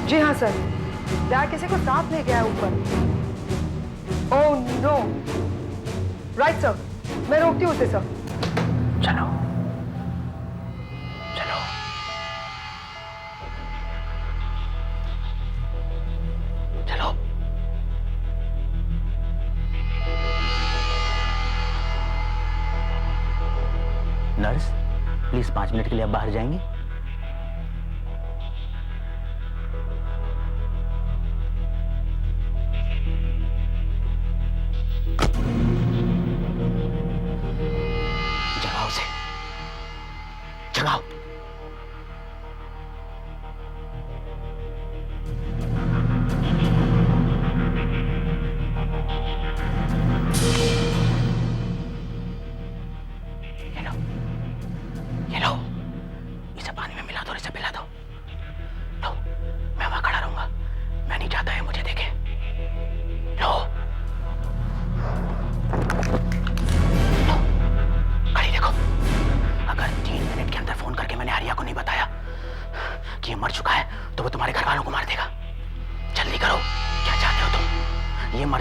जी हाँ सर, दया किसी को साथ ले गया है ऊपर। Oh no. राइट सर, मैं रोकती हूँ उसे सर। चलो चलो। चलो। नर्स, प्लीज 5 मिनट के लिए आप बाहर जाएंगे?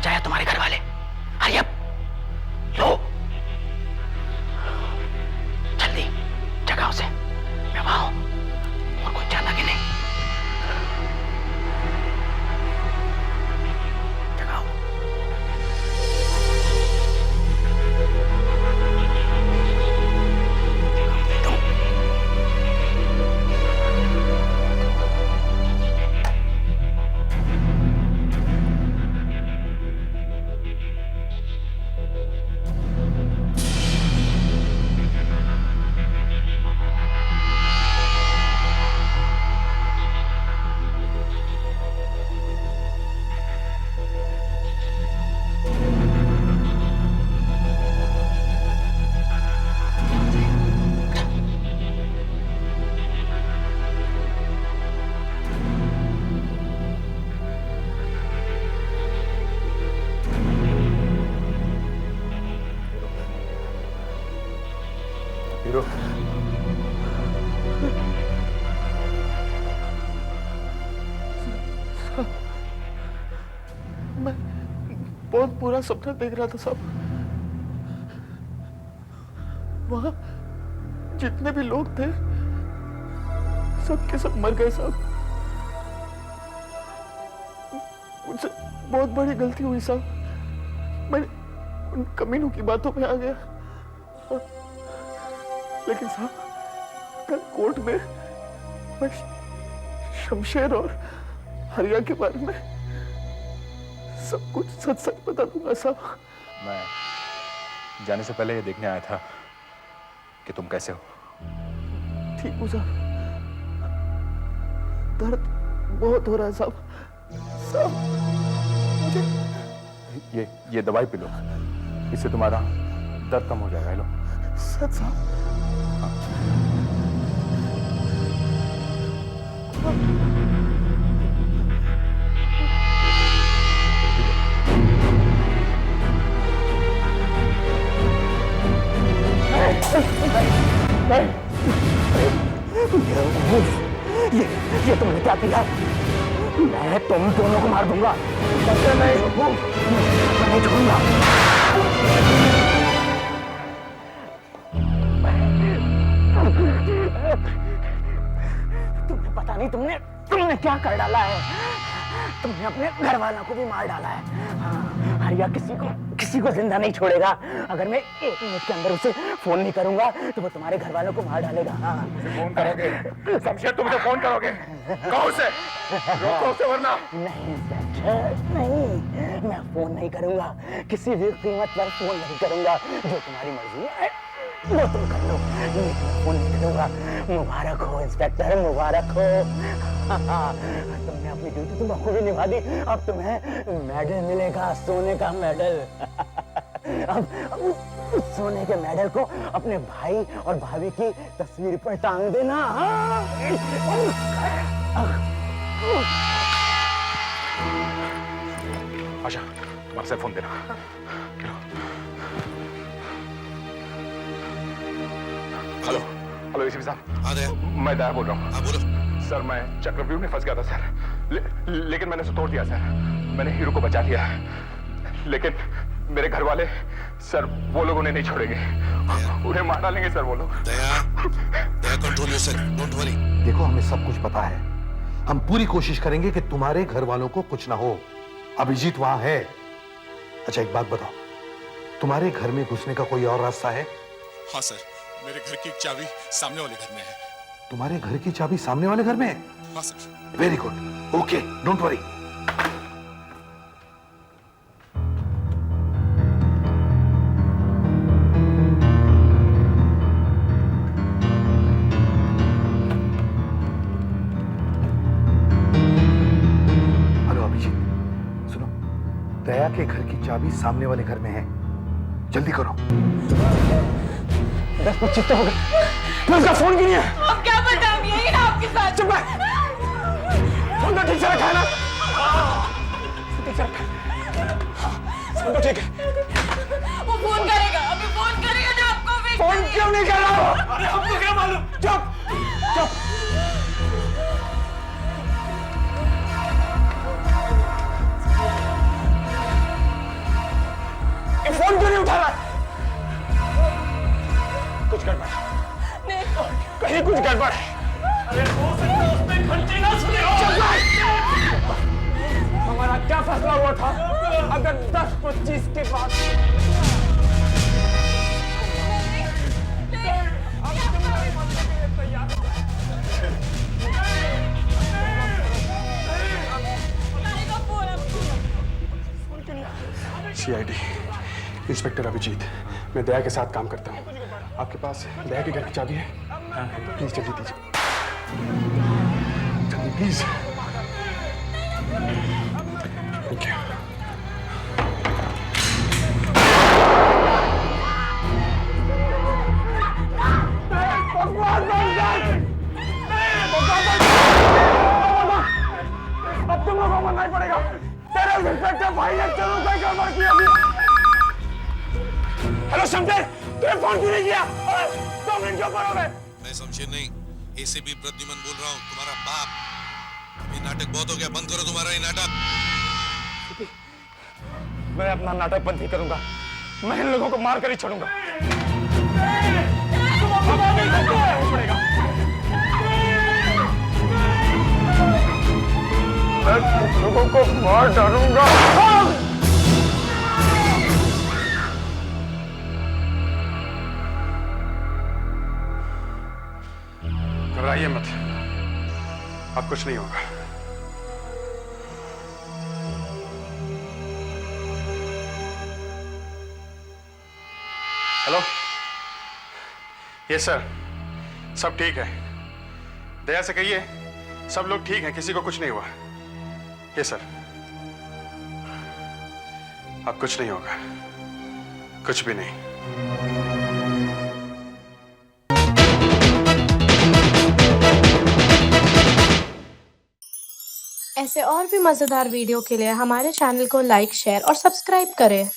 जाए तुम्हारे घर वाले। हरी अप, लो जल्दी जगाओ से, मैं वहां हूं और कुछ जाना कि नहीं। जगाओ। हीरो, मैं बहुत बुरा सपना देख रहा था साहब। वहां जितने भी लोग थे सब के सब मर गए साहब। मुझसे बहुत बड़ी गलती हुई साहब। मैं उन कमीनों की बातों में आ गया। लेकिन साहब कल कोर्ट में मैं शमशेर और हरिया के बारे में सब कुछ सच सच बता दूंगा साहब। मैं जाने से पहले ये देखने आया था कि तुम कैसे हो। ठीक हूँ साहब, दर्द बहुत हो रहा है साहब। साहब मुझे ये दवाई पी लो, इससे तुम्हारा दर्द कम हो जाएगा। लो। सच साहब? ये तुमने क्या किया? मैं तुम दोनों को मार दूंगा। मैं नहीं छोड़ूंगा। तुम्हें पता नहीं तुमने क्या कर डाला है। तुमने अपने घर वालों को भी मार डाला है। हाँ, हरिया किसी को जिंदा नहीं छोड़ेगा। अगर मैं 1 मिनट के अंदर उसे फोन नहीं करूंगा तो वो तुम्हारे घर वालों को मार डालेगा। हाँ। फोन करोगे? शमशेर तुम मुझे फोन करोगे? कहो उसे, रोको उसे वरना। नहीं इंस्पेक्टर, नहीं, मैं फोन नहीं करूंगा। किसी भी कीमत पर फोन नहीं करूंगा। जो तुम्हारी मर्जी है वो तुम कर लो, मैं फोन नहीं करूंगा। मुबारक हो इंस्पेक्टर, मुबारक हो। तुमने अपनी ड्यूटी तो बखूबी निभा दी। अब तुम्हें मेडल मिलेगा, सोने का मेडल। अब उस सोने के मेडल को अपने भाई और भाभी की तस्वीर पर टांग देना। आशा, हमारे से फोन देना। हेलो हेलो एसीपी साहब, मैं दया बोल रहा हूँ। हाँ बोलो। सर मैं चक्रव्यूह में फंस गया था सर, लेकिन मैंने उसे तोड़ दिया सर। मैंने हीरो को बचा लिया, लेकिन मेरे घर वाले सर वो लोग उन्हें नहीं छोड़ेंगे, उन्हें मार डालेंगे सर वो लोग। दया कंट्रोल योरसेल्फ, डोंट वरी। देखो हमें सब कुछ पता है, हम पूरी कोशिश करेंगे कि तुम्हारे घर वालों को कुछ ना हो। अभिजीत वहां है। अच्छा एक बात बताओ, तुम्हारे घर में घुसने का कोई और रास्ता है? हाँ सर, मेरे घर की चाबी सामने वाले घर में है। तुम्हारे घर की चाबी सामने वाले घर में है? हाँ सर। Very good, okay, don't worry. Hello Abhijit, सुनो, दया के घर की चाबी सामने वाले घर में है, जल्दी करो। 10-25 तो हो गए, उसका फोन क्यों नहीं है? अब क्या बताऊं, यही ना आपके साथ। चुप रह, फोन तो ठीक से रखा है ना? ठीक से रखा, फोन तो ठीक है। वो फोन करेगा, अभी फोन करेगा ना आपको भी। फोन क्यों नहीं कर रहा हो? अरे हमको क्या मालूम। चुप चुप। अगर 10-25 के बाद CID इंस्पेक्टर अभिजीत, मैं दया के साथ काम करता हूँ। आपके पास दया के घर की चाबी है? प्लीज जल्दी दीजिए, जल्दी प्लीज। Thank you. अब तुम लोगों को मरना ही पड़ेगा। तेरे इंस्पेक्टर भाई ने चलो कोई गड़बड़ की अभी। हेलो शमशेर, तूने फोन क्यों नहीं किया? 2 मिनट क्यों पड़ो गए? मैं शमशेर नहीं, ACP प्रद्युमन बोल रहा हूँ, तुम्हारा बाप। ये नाटक बहुत हो गया, बंद करो तुम्हारा ये नाटक। मैं अपना नाटक बंद नहीं करूंगा, मैं इन लोगों को मार कर ही छोड़ूंगा। मैं लोगों को मार डालूंगा। घबराइए मत, अब कुछ नहीं होगा। हेलो, यस सर, सब ठीक है। दया से कहिए सब लोग ठीक हैं, किसी को कुछ नहीं हुआ। यस सर, अब कुछ नहीं होगा, कुछ भी नहीं। ऐसे और भी मजेदार वीडियो के लिए हमारे चैनल को लाइक, शेयर और सब्सक्राइब करें।